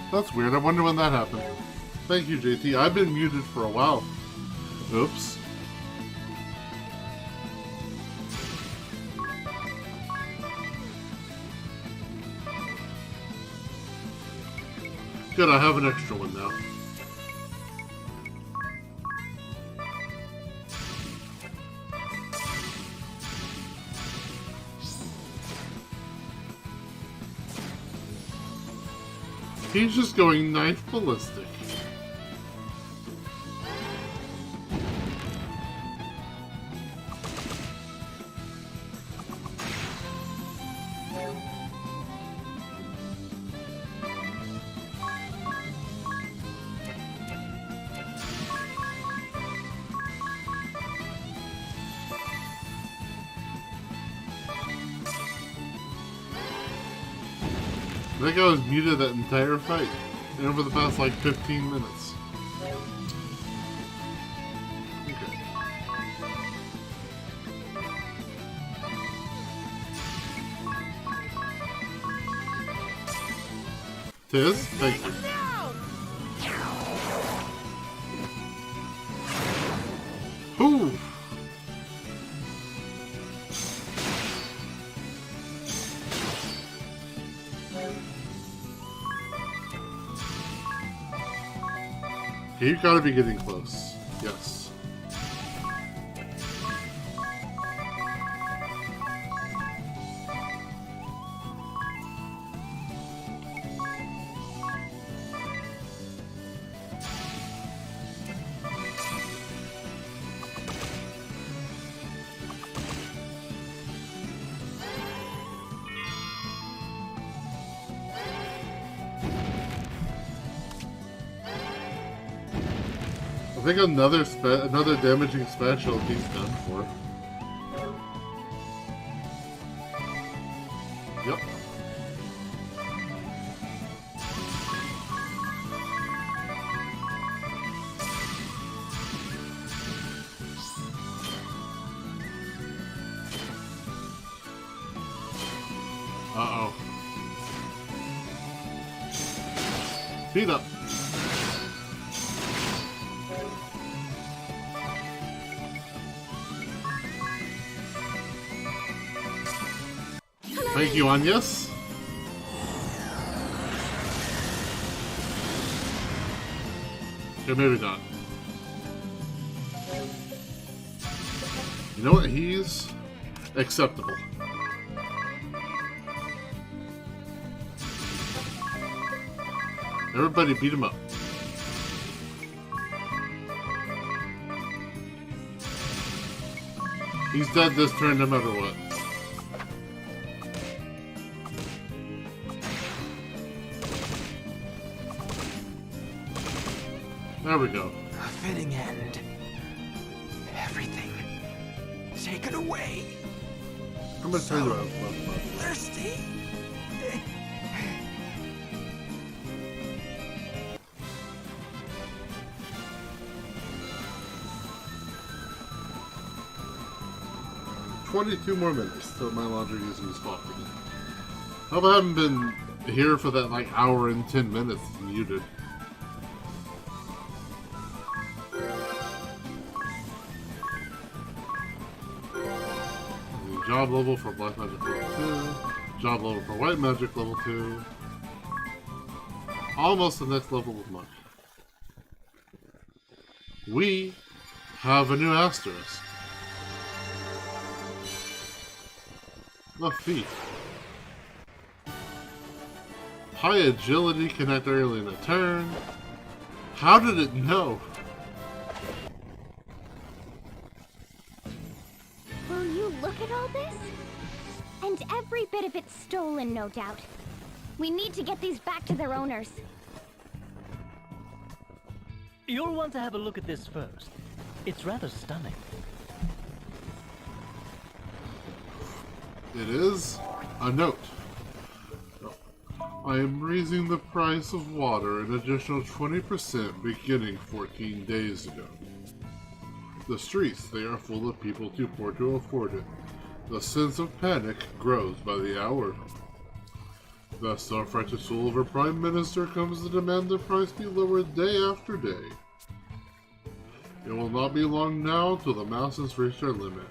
That's weird. I wonder when that happened. Thank you, JT. I've been muted for a while. Oops. Good, I have an extra one now. He's just going knife ballistic. think I was muted that entire fight. And over the past like 15 minutes. Okay. Tiz, thank you. Whoo! You gotta be getting close. Yes. I think another damaging special he's done for. Yep. Uh-oh. Speed up. Thank you, Anyas. Okay, maybe not. You know what? He's acceptable. Everybody beat him up. He's dead this turn no matter what. There we go. A fitting end. Everything taken away. I'm gonna tell you what thirsty. $22 more minutes till my laundry is stopped again. Hope I haven't been here for that like hour and 10 minutes muted. Job level for Black Magic level 2. Job level for White Magic level 2. Almost the next level with Monk. We have a new asterisk. The feet. High agility, connect early in a turn. How did it know? Will you look at all this? And every bit of it's stolen, no doubt. We need to get these back to their owners. You'll want to have a look at this first. It's rather stunning. It is a note. I am raising the price of water an additional 20% beginning 14 days ago. The streets, they are full of people too poor to afford it. The sense of panic grows by the hour. The self-righteous soul of a prime minister comes to demand the price be lowered day after day. It will not be long now till the masses reach their limit.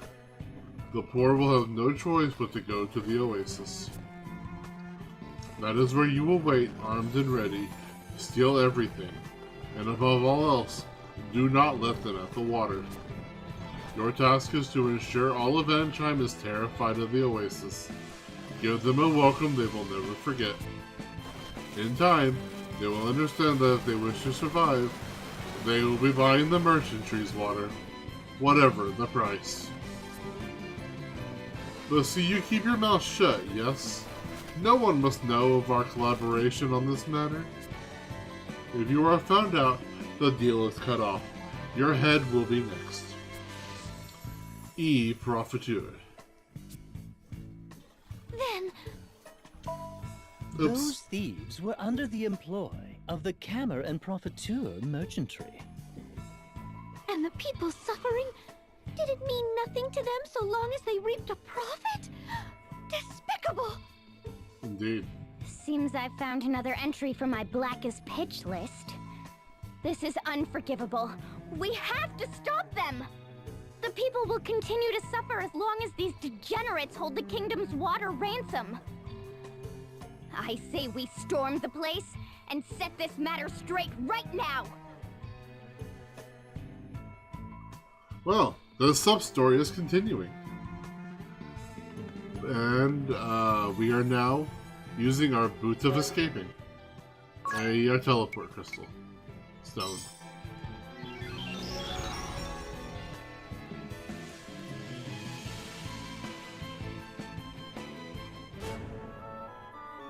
The poor will have no choice but to go to the oasis. That is where you will wait, armed and ready, steal everything, and above all else, do not let them at the water. Your task is to ensure all of Ancheim is terrified of the oasis. Give them a welcome they will never forget. In time, they will understand that if they wish to survive, they will be buying the merchant tree's water, whatever the price. But see, you keep your mouth shut, yes? No one must know of our collaboration on this matter. If you are found out, the deal is cut off. Your head will be next. E profiteur. Then... Those thieves were under the employ of the Cammer and Profiteur merchantry. And the people suffering? Did it mean nothing to them so long as they reaped a profit? Despicable! Indeed. Seems I've found another entry for my blackest pitch list. This is unforgivable. We have to stop them! The people will continue to suffer as long as these degenerates hold the kingdom's water ransom. I say we storm the place and set this matter straight right now! Well, the sub-story is continuing. And we are now using our Boots of Escaping. A teleport crystal. Stone.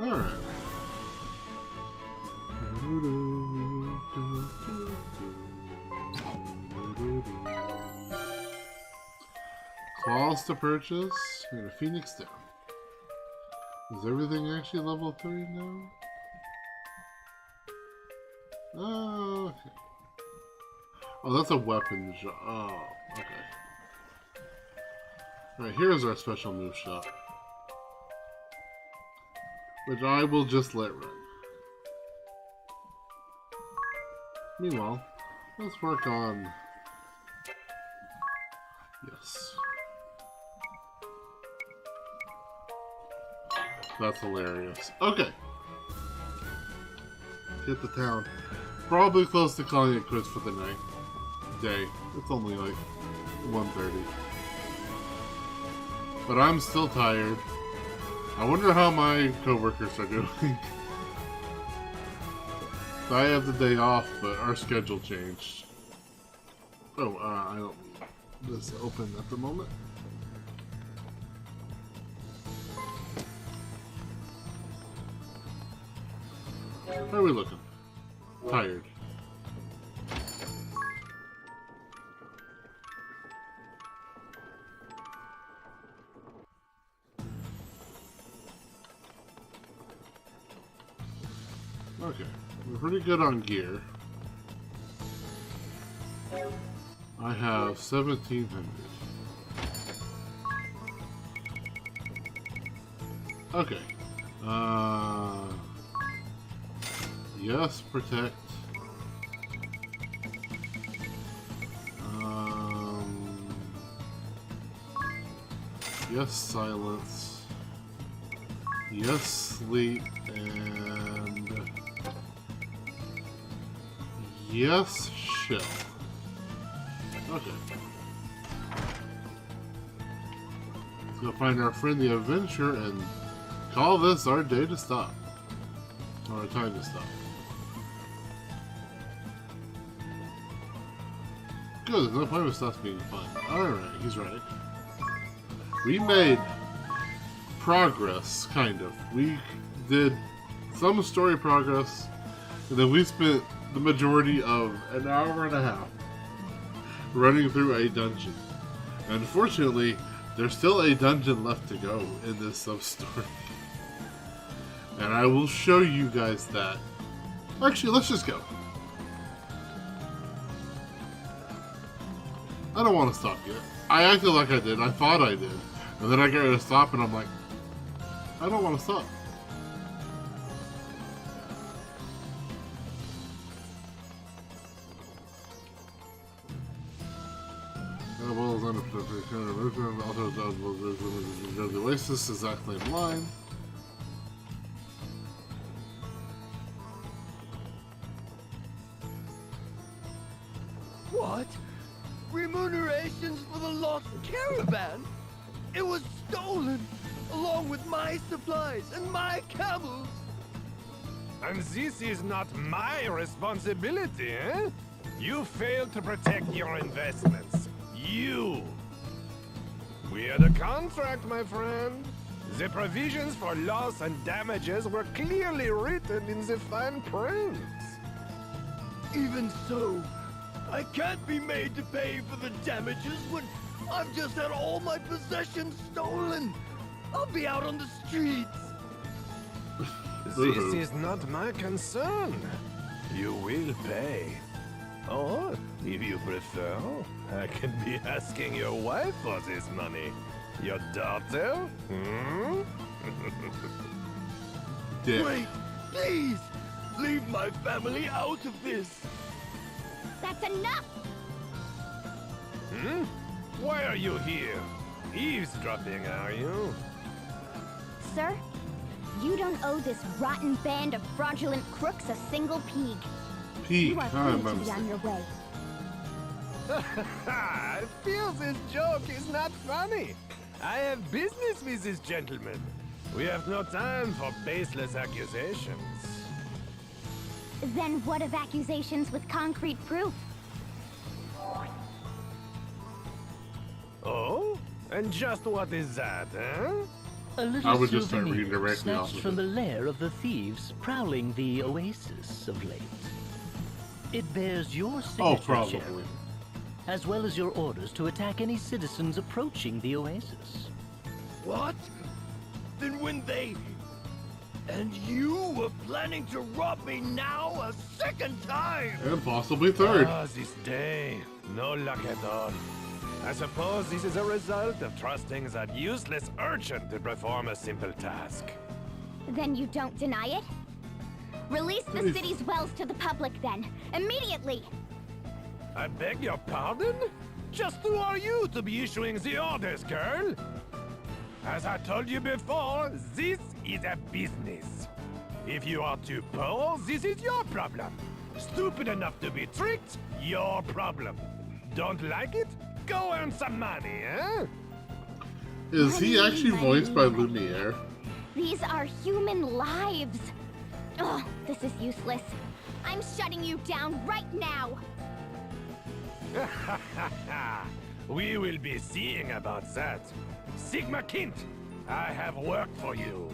Alright. Claws to purchase and a Phoenix down. Is everything actually level 3 now? Oh, okay. Oh, that's a weapon shot. Oh, okay. Alright, here's our special move shot. Which I will just let run. Meanwhile, let's work on... Yes. That's hilarious. Okay. Hit the town. Probably close to calling it quits for the night. Day. It's only like 1:30. But I'm still tired. I wonder how my coworkers are doing. I have the day off, but our schedule changed. Oh, I don't need this open at the moment. How are we looking? Tired. Okay, we're pretty good on gear. I have 1,700. Okay. Yes, protect. Yes, silence. Yes, sleep, and yes, shell. Okay. Let's go find our friend the Adventure and call this our day to stop. Or our time to stop. Good, there's no point with stuff being fun. Alright, he's right. We made progress, kind of. We did some story progress, and then we spent the majority of an hour and a half running through a dungeon. Unfortunately, there's still a dungeon left to go in this sub-story. And I will show you guys that. Actually, let's just go. I don't want to stop yet. I acted like I did. I thought I did. And then I get ready to stop and I'm like, I don't want to stop. The Oasis is exactly in line. What? Remunerations for the lost caravan? It was stolen, along with my supplies and my camels. And this is not my responsibility, eh? You failed to protect your investments. You! We had a contract, my friend. The provisions for loss and damages were clearly written in the fine print. Even so, I can't be made to pay for the damages when I've just had all my possessions stolen. I'll be out on the streets. This is not my concern. You will pay. Or, if you prefer, I can be asking your wife for this money. Your daughter? Hmm? Wait, please! Leave my family out of this! That's enough! Hmm? Why are you here? Eavesdropping, are you? Sir, you don't owe this rotten band of fraudulent crooks a single peeg. Peeg, You are free to be on your way. I feel this joke is not funny. I have business with this gentleman. We have no time for baseless accusations. Then what of accusations with concrete proof? Oh? And just what is that, huh? A little I would just start souvenir reading directly off snatched of from it. the lair of the thieves prowling the oasis of late. It bears your signature, probably. Chairman, as well as your orders to attack any citizens approaching the oasis. What? Then when they... And you were planning to rob me now a second time! And possibly third. Ah, this day. No luck at all. I suppose this is a result of trusting that useless urchin to perform a simple task. Then you don't deny it? Release the city's wells to the public then, immediately! I beg your pardon? Just who are you to be issuing the orders, girl? As I told you before, this is a business. If you are too poor, this is your problem. Stupid enough to be tricked, your problem. Don't like it? Go earn some money, eh? Is he actually voiced by Lumiere? These are human lives! Ugh, this is useless. I'm shutting you down right now! We will be seeing about that. Sigma Kint, I have work for you.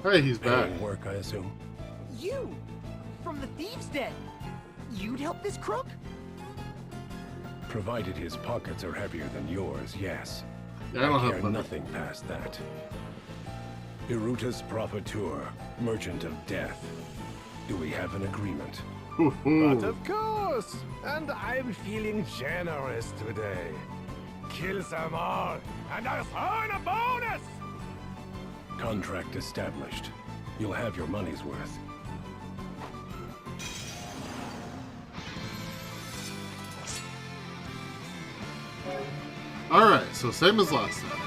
Hey, he's back. Paying work, I assume. You! From the Thieves' Den! You'd help this crook? Provided his pockets are heavier than yours, yes. Yeah, I don't have care money. nothing past that. Irutus Profiteur, Merchant of Death. Do we have an agreement? But of course! And I'm feeling generous today. Kill them all, and I'll earn a bonus! Contract established. You'll have your money's worth. Alright, so same as last time.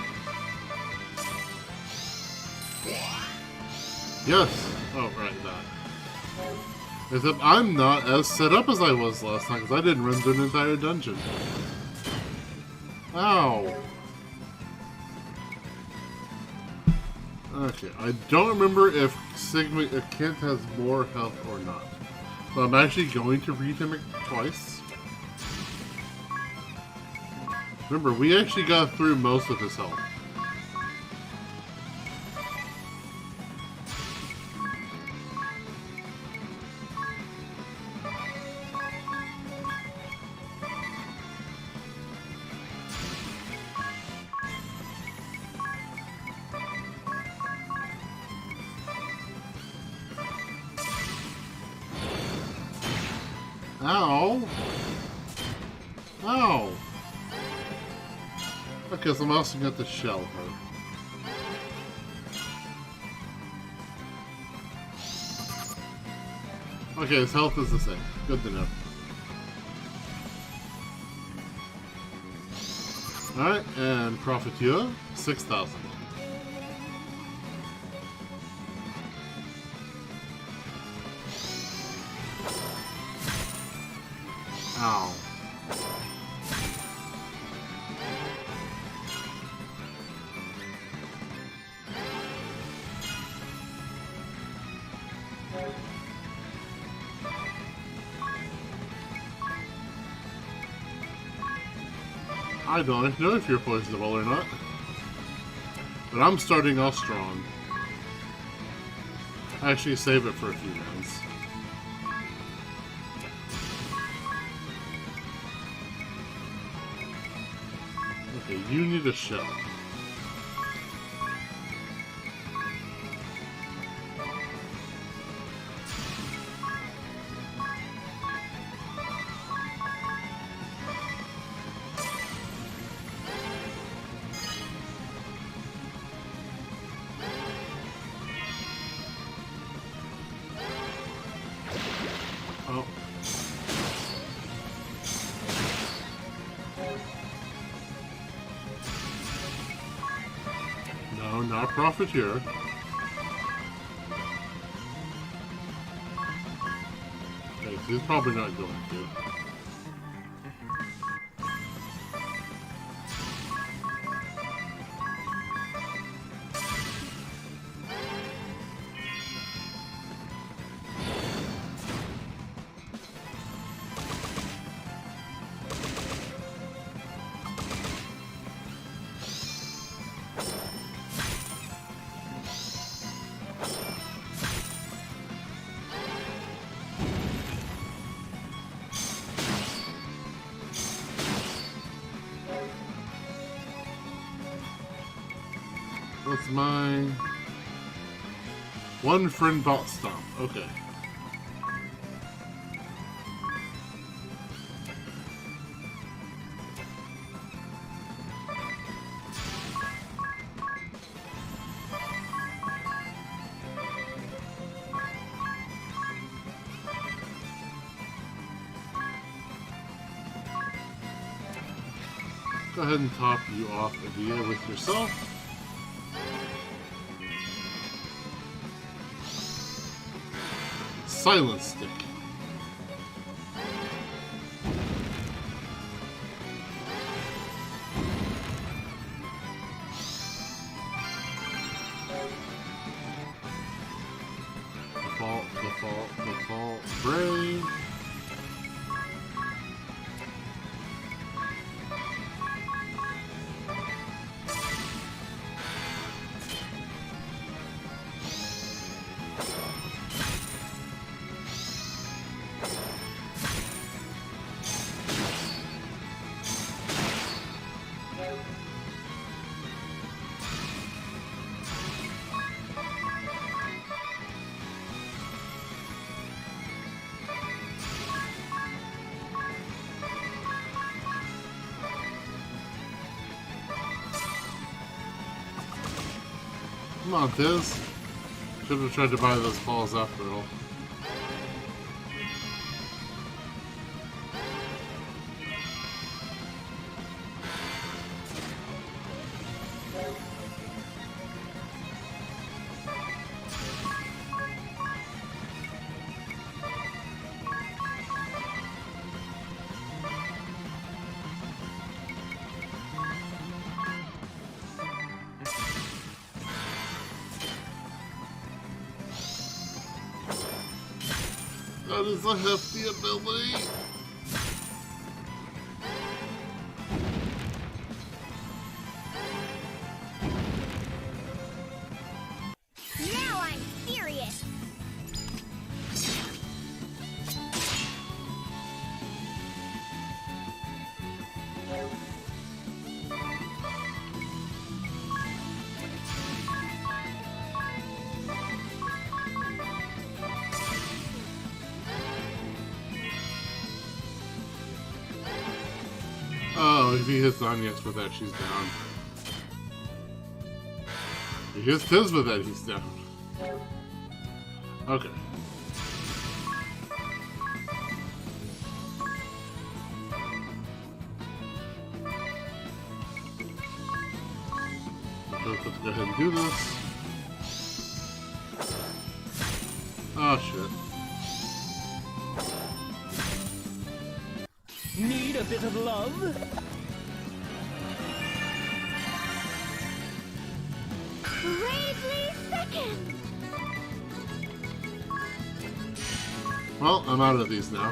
Yes. Oh, right, that. Except I'm not as set up as I was last time, because I didn't run through an entire dungeon. Ow. Okay, I don't remember if Kent has more health or not. So I'm actually going to read him twice. Remember, we actually got through most of his health. Ow! Ow! Because I'm also got to shell her. Okay, his health is the same. Good to know. Alright, and Profiteur, 6,000. Ow. I don't know if you're poisonable or not. But I'm starting off strong. Actually, save it for a few rounds. Okay, you need a shell. No, not Profiteer. Okay, so he's probably not going to. What's my one friend bot stomp? Okay. Go ahead and top you off Adia with yourself. Silent stick. Default, brain. Come on, Tiz. Should have tried to buy those balls after all. That is a hefty ability. Now I'm serious. Oh, if he hits Onyx with that, she's down. If he hits Tiz with that, he's down. Okay. Let's go ahead and do this. Oh, shit. Need a bit of love? Bravely second. Well, I'm out of these now.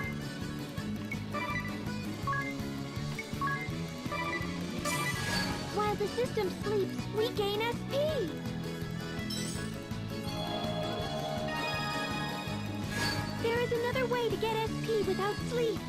While the system sleeps, we gain SP. There is another way to get SP without sleep.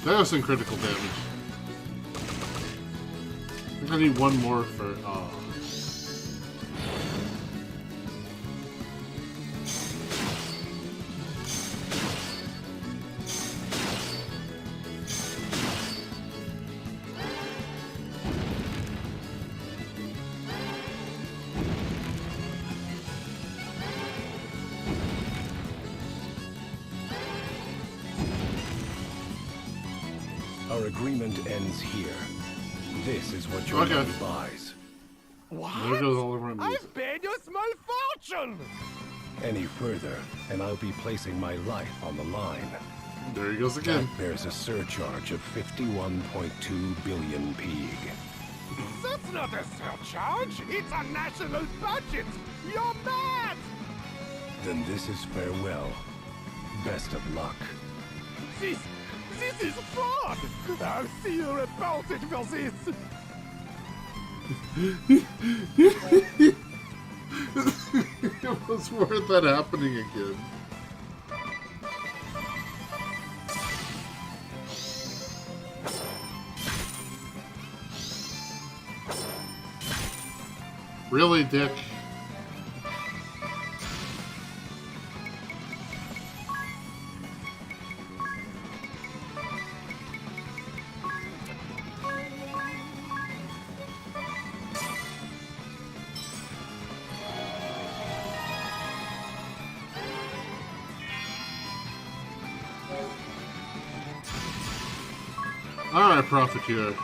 That was some critical damage. I think I need one more for... Our agreement ends here. This is what your money buys. What? There goes all of our music. I've paid you a small fortune! Any further, and I'll be placing my life on the line. There he goes again. That bears a surcharge of 51.2 billion pig. That's not a surcharge! It's a national budget! You're mad! Then this is farewell. Best of luck. This is fraud! I'll see you reported for this! It was worth that happening again. Really, Dick? Alright, Profiteer.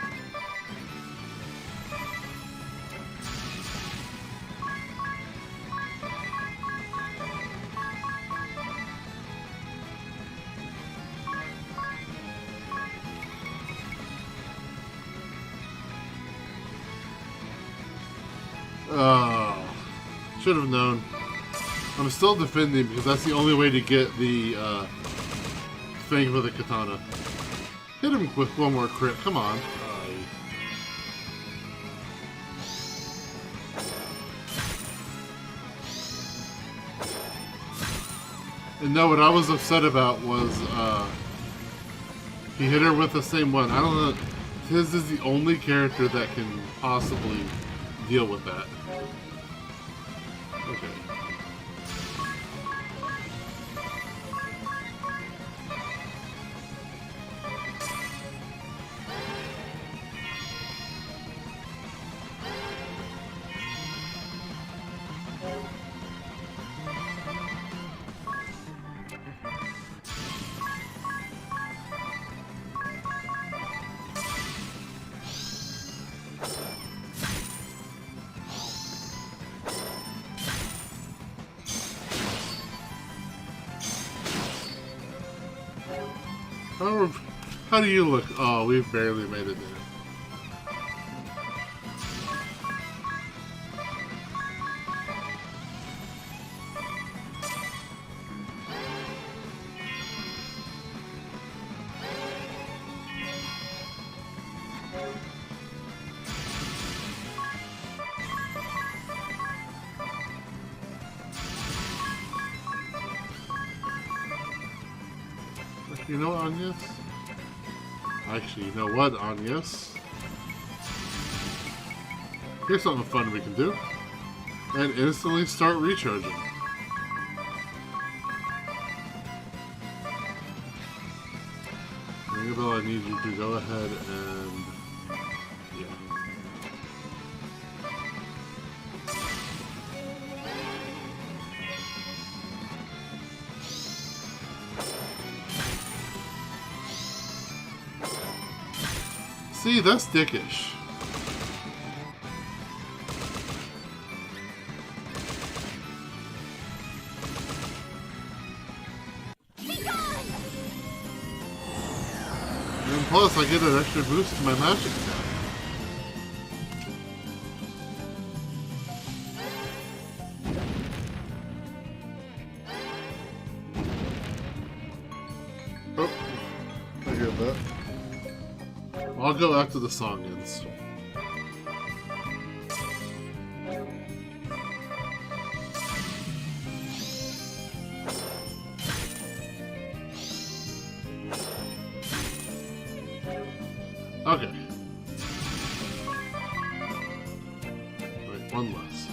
Should have known. I'm still defending because that's the only way to get the thing with the katana. Hit him with one more crit. Come on. And no, what I was upset about was he hit her with the same one. I don't know. His is the only character that can possibly deal with that. Okay. How do you look? Oh, we've barely made it there. You know what, Agnes? Actually, you know what, Agnes? Here's something fun we can do. And instantly start recharging. Ringabel, I need you to go ahead and... yeah. See, that's dickish. And plus, I get an extra boost to my magic attack. Oh, I get that. I'll go after the song ends. Okay. Wait, one less.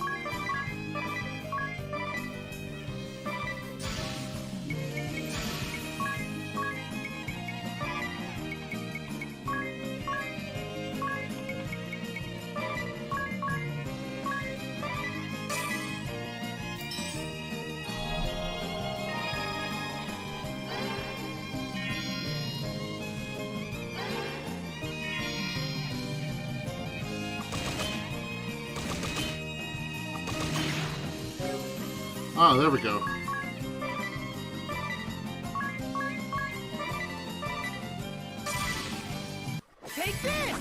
Ah, there we go. Take this!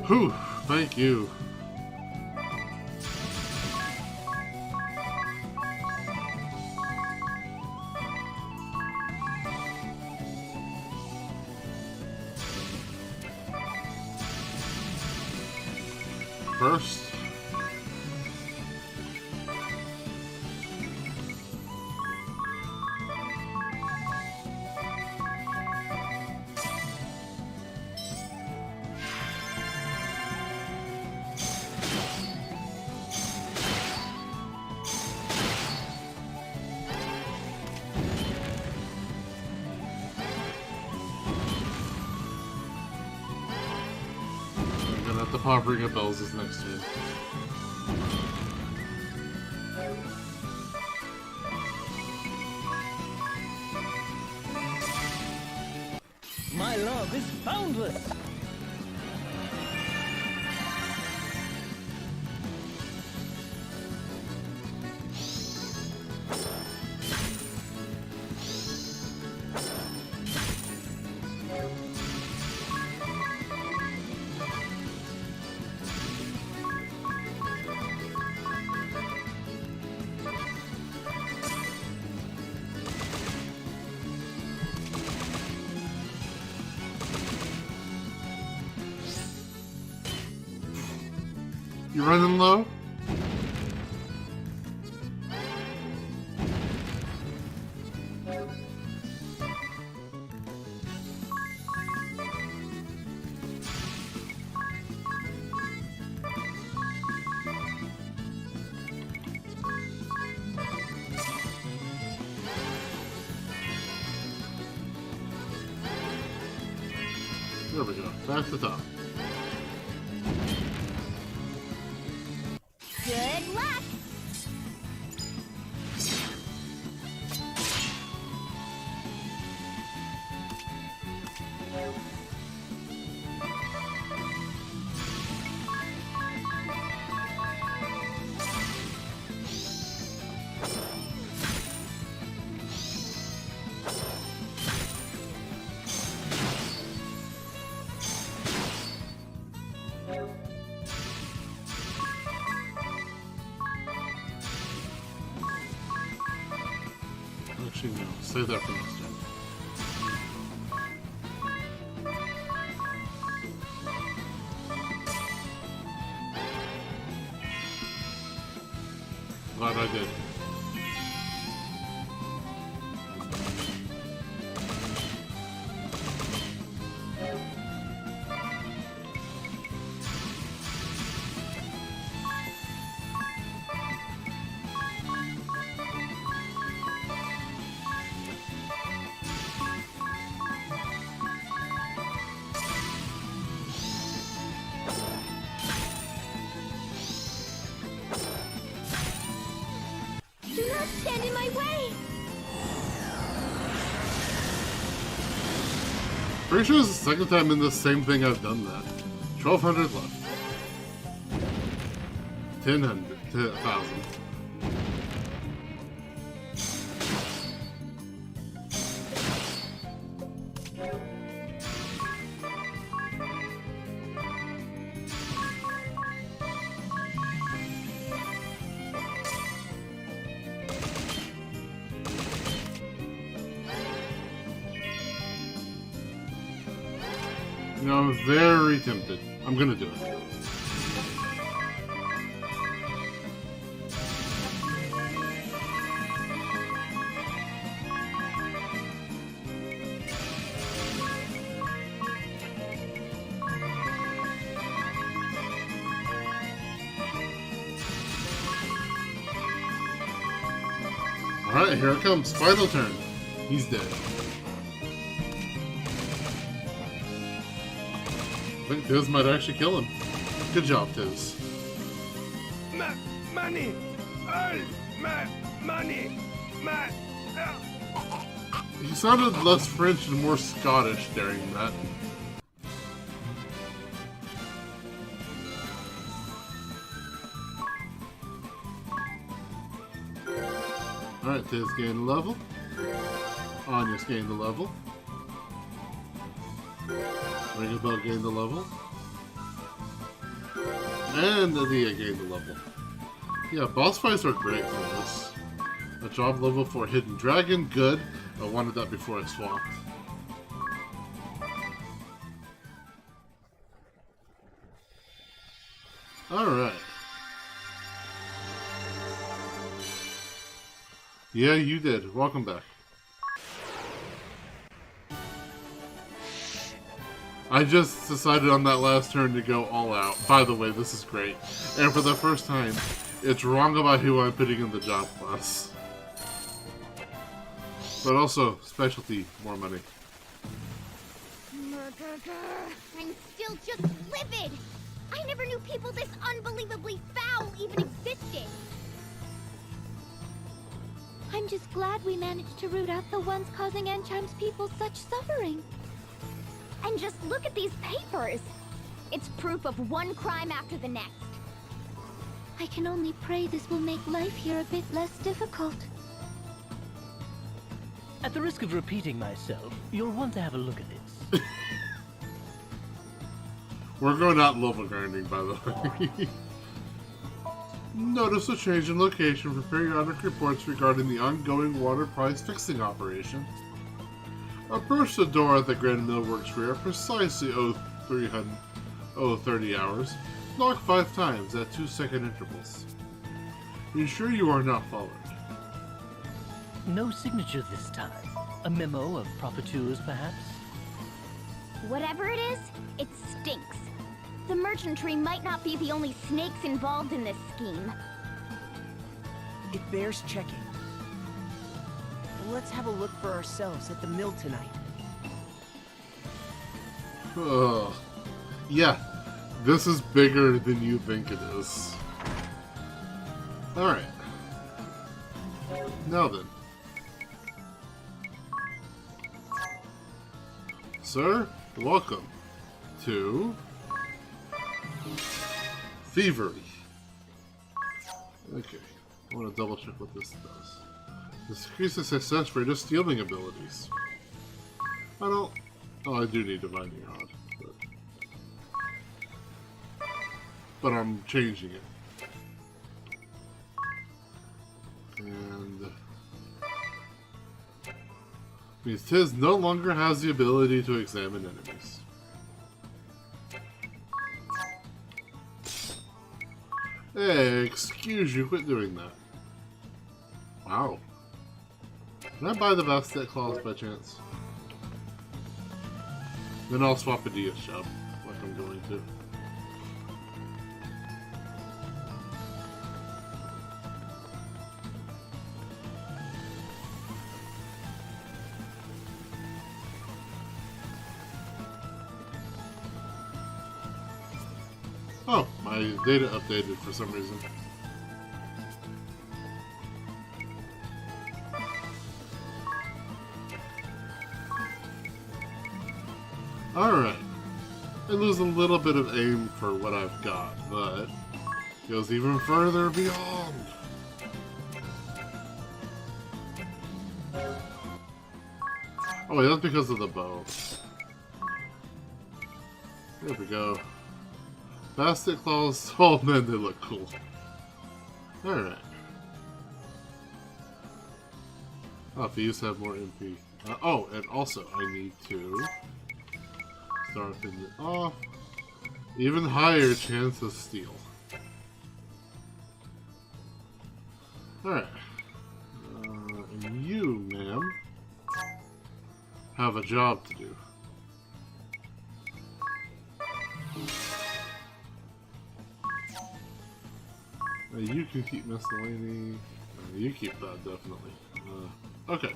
Whew, thank you. First. I'm gonna have to pop Ring of Bells this next turn. My love is boundless. You running low? There we go. Back to the top. Good luck! Actually, no. Save that for next turn. Glad I did. Do not stand in my way! Pretty sure it's the second time in this same thing I've done that. 1,200 left. 1,000. You know, I'm very tempted. I'm gonna do it. Alright, here it comes. Final turn. He's dead. I think Tiz might actually kill him. Good job, Tiz. money! All my money! My... He sounded less French and more Scottish during that. Alright, Tiz gained a level. Anya's gained a level. Ring of Bell gained a level. And Adia gained a level. Yeah, boss fights are great for this. A job level for Hidden Dragon, good. I wanted that before I swapped. Alright. Yeah, you did. Welcome back. I just decided on that last turn to go all out. By the way, this is great. And for the first time, it's wrong about who I'm putting in the job class. But also, specialty, more money. I'm still just livid! I never knew people this unbelievably foul even existed! I'm just glad we managed to root out the ones causing Ancheim's people such suffering. And just look at these papers! It's proof of one crime after the next. I can only pray this will make life here a bit less difficult. At the risk of repeating myself, you'll want to have a look at this. We're going out level grinding, by the way. Notice a change in location for periodic reports regarding the ongoing water price fixing operation. Approach the door at the Grand Millworks rear precisely 30 hours. Knock 5 times at 2-second intervals. Ensure you are not followed. No signature this time. A memo of profiteers, perhaps? Whatever it is, it stinks. The merchantry might not be the only snakes involved in this scheme. It bears checking. Let's have a look for ourselves at the mill tonight. Yeah, this is bigger than you think it is. Alright. Now then. Sir, welcome to Thievery. Okay, I want to double check what this does. This increases success rate of stealing abilities. I don't... Oh, I do need Divining Rod. But I'm changing it. And... means Tiz no longer has the ability to examine enemies. Hey, excuse you, quit doing that. Wow. Can I buy the Bastet Claws by chance? Then I'll swap a DS shop, like I'm going to. Oh, my data updated for some reason. Alright. I lose a little bit of aim for what I've got, but it goes even further beyond. Oh wait, that's because of the bow. There we go. Bastet Claws. Oh man, they look cool. Alright. Oh, these have more MP. Oh, and also I need to start thinking off. Even higher chance of steal. Alright. And you, ma'am, have a job to do. You can keep miscellany. You keep that, definitely. Okay.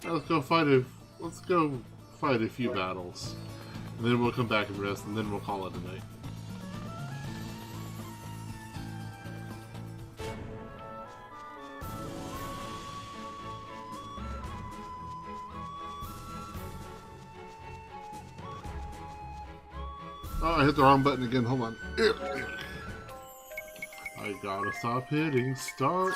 Let's go fight a few battles. And then we'll come back and rest, and then we'll call it a night. hit the wrong button again. Hold on. I gotta stop hitting start.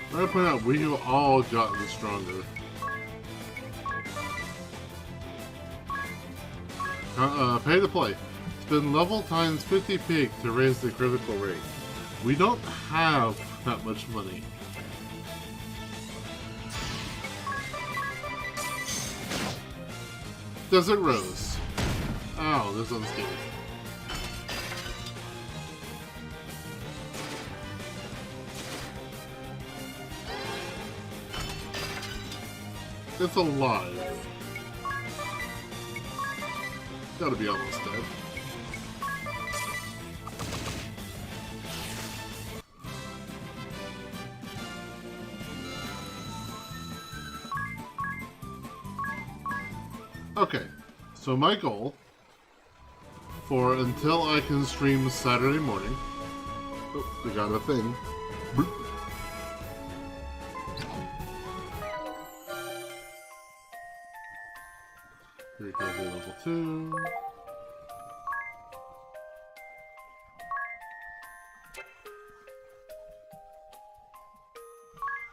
I gotta point out, we have all gotten stronger. Pay to play. Spend level times 50 pig to raise the critical rate. We don't have that much money. Desert Rose. Ow, this one's scary. It's alive. Gotta be almost dead. Okay, so my goal for until I can stream Saturday morning. Oh, we got a thing. Boop. Here goes level 2.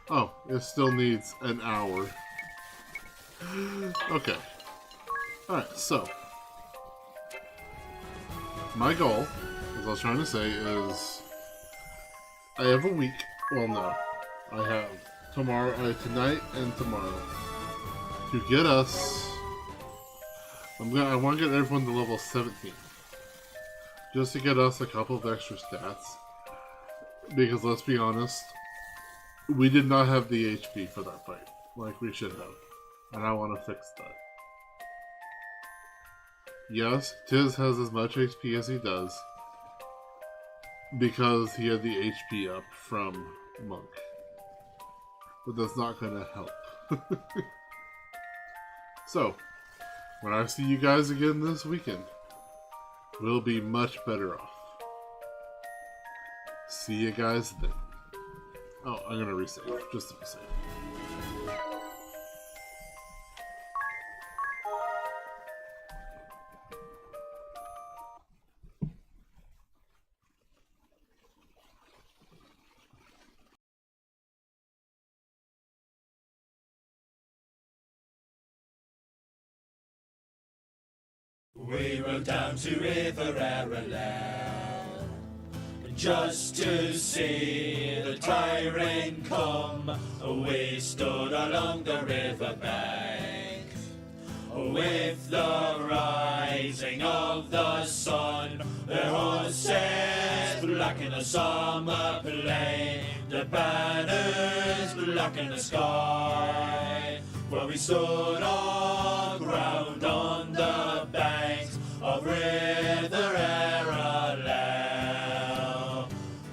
Oh, it still needs an hour. Okay. Alright, so. My goal, as I was trying to say, is I have a week. Well, no. I have tonight and tomorrow to get us. I want to get everyone to level 17. Just to get us a couple of extra stats. Because let's be honest, we did not have the HP for that fight, like we should have. And I want to fix that. Yes, Tiz has as much HP as he does. Because he had the HP up from Monk. But that's not going to help. So, when I see you guys again this weekend, we'll be much better off. See you guys then. Oh, I'm gonna resave, just to be safe. We rode down to River Aralel just to see the tyrant come. We stood along the river bank with the rising of the sun. The horses black in the summer plain, the banners black in the sky. Where we stood our ground on the banks of River Aralel.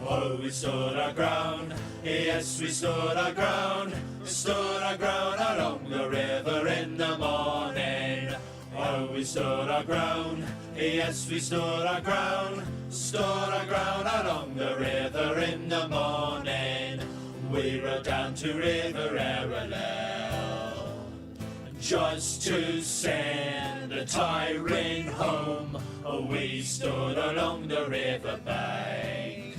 Oh, we stood our ground, yes, we stood our ground along the river in the morning. Oh, we stood our ground, yes, we stood our ground along the river in the morning. We rode down to River Aralel just to send the tyrant home. Oh, we stood along the river bank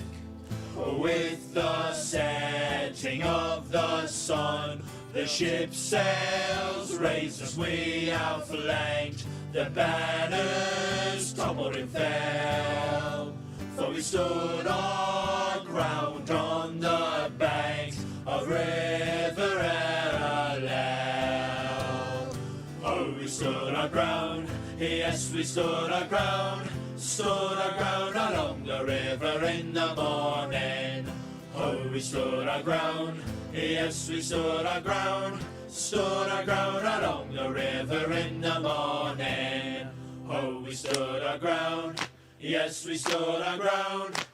with the setting of the sun. The ship's sails raised as we outflanked, the banners toppled and fell. For we stood our ground on the banks of River Aralel. Oh, we stood our ground, yes, we stood our ground along the river in the morning. Oh, we stood our ground, yes, we stood our ground along the river in the morning. Oh, we stood our ground, yes, we stood our ground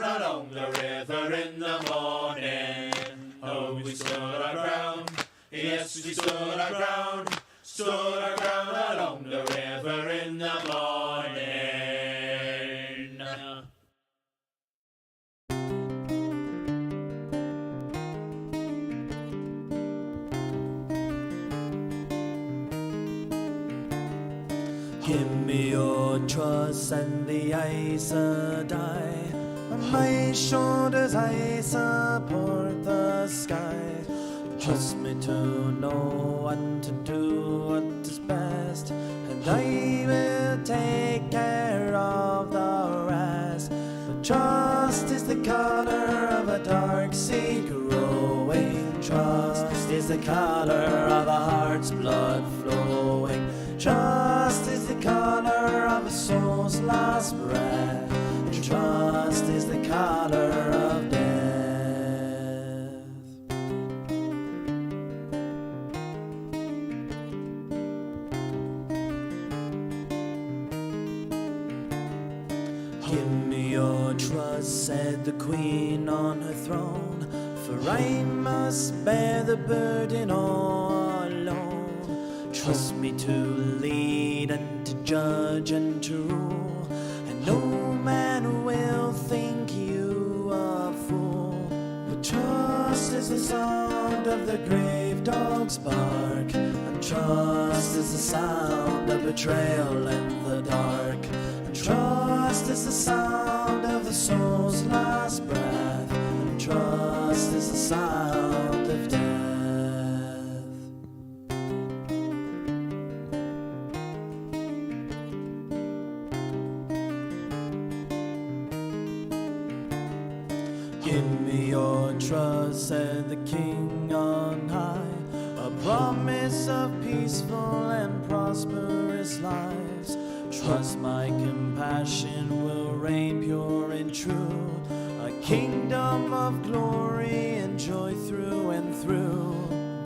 along the river in the morning. Oh, we stood our ground, Yes, we stood our ground along the river in the morning. Give me your trust and the ice die. On my shoulders I support the sky. Trust me to know what to do, what is best, and I will take care of the rest. But trust is the color of a dark seed growing. Trust is the color of a heart's blood flowing. Trust is the color of a soul's last breath. Trust is the color of death. Give me your trust, said the queen on her throne, for I must bear the burden all alone. Trust me to lead and to judge and to rule, and no man will think you a fool. But trust is the sound of the grave dog's bark, and trust is the sound of betrayal in the dark, and trust is the sound of the soul's last breath, and trust is the sound of death. Give me your trust, said the king on high, a promise of peaceful and prosperous lives. Trust my compassion will reign pure and true, a kingdom of glory and joy through and through.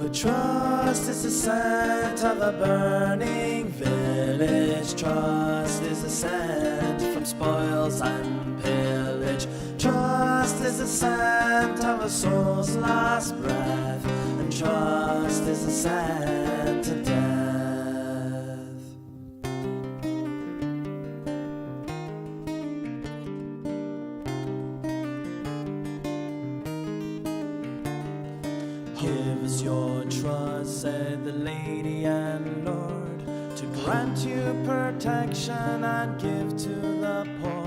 But trust is the scent of a burning village. Trust is the scent from spoils and pillage. Trust is the scent of a soul's last breath, and trust is the scent of death. Give us your trust, said the lady and lord, to grant you protection and give to the poor.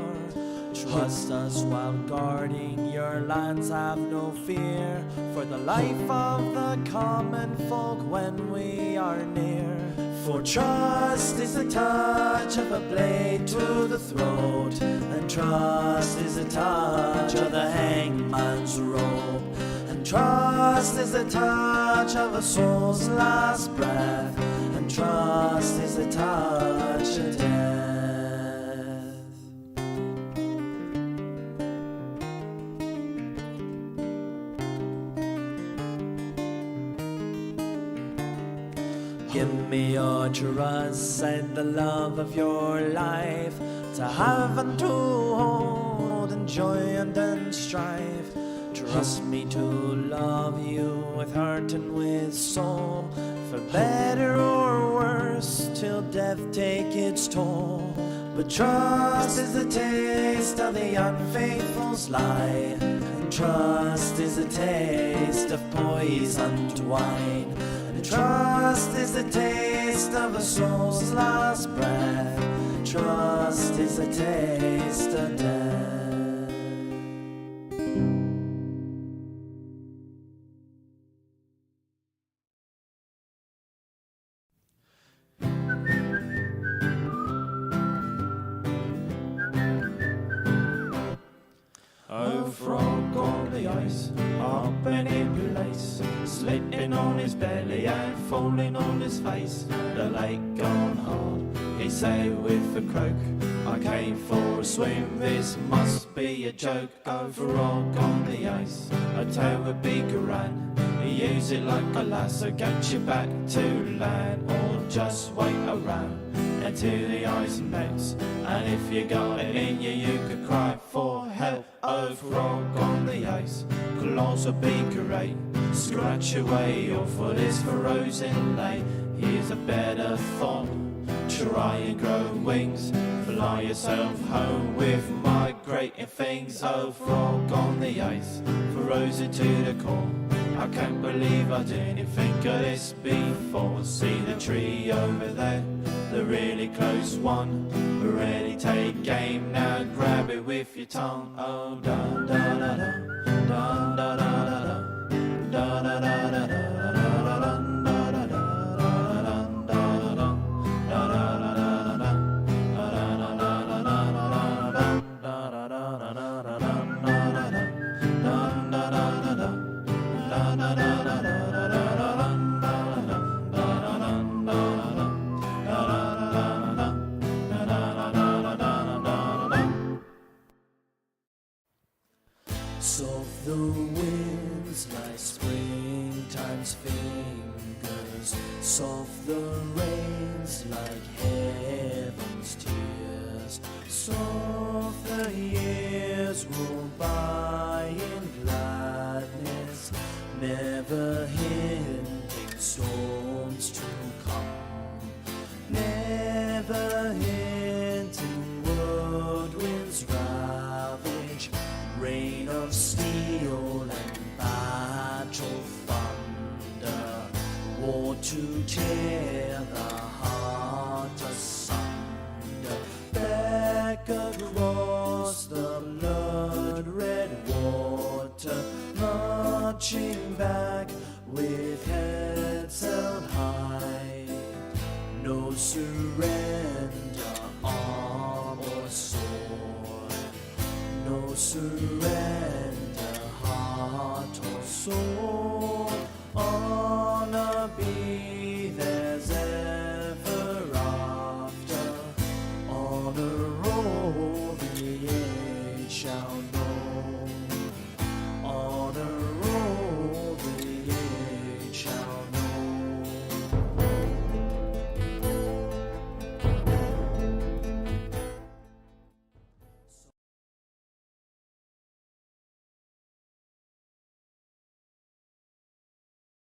Trust us while guarding your lands, have no fear for the life of the common folk when we are near. For trust is the touch of a blade to the throat, and trust is the touch of the hangman's rope, and trust is the touch of a soul's last breath, and trust is the touch of death. Give me your trust, said the love of your life, to have and to hold, enjoy and then strive. Trust me to love you with heart and with soul, for better or worse, till death take its toll. But trust is the taste of the unfaithful's lie, and trust is the taste of poisoned wine, and trust is the taste of a soul's last breath, trust is the taste of death. Oh, frog on the ice, up and in place, slipping on his belly and falling on his face. The lake gone hard, he said with a croak, I came for a swim, this must be a joke. Oh, frog on the ice, I tell a big ran, use it like a lasso, get you back to land, or just wait around until the ice melts, and if you got it in you, you could cry for help. Oh, frog on the ice, claws a big great, Scratch away your foot is frozen late. Here's a better thought. Try and grow wings. Fly yourself home with migrating things. Oh, frog on the ice, frozen to the core. I can't believe I didn't think of this before. See the tree over there, the really close one. Ready, take aim, now grab it with your tongue. Oh, da da da da, da da da da, da da da da da. Soft the winds like springtime's fingers, soft the rains like heaven's tears, soft the years roll by in gladness, never hinting storms to come, never hinting whirlwinds ravage, rain of steel and battle thunder, war to tear the heart asunder, back across the blood-red water, marching back with heaven.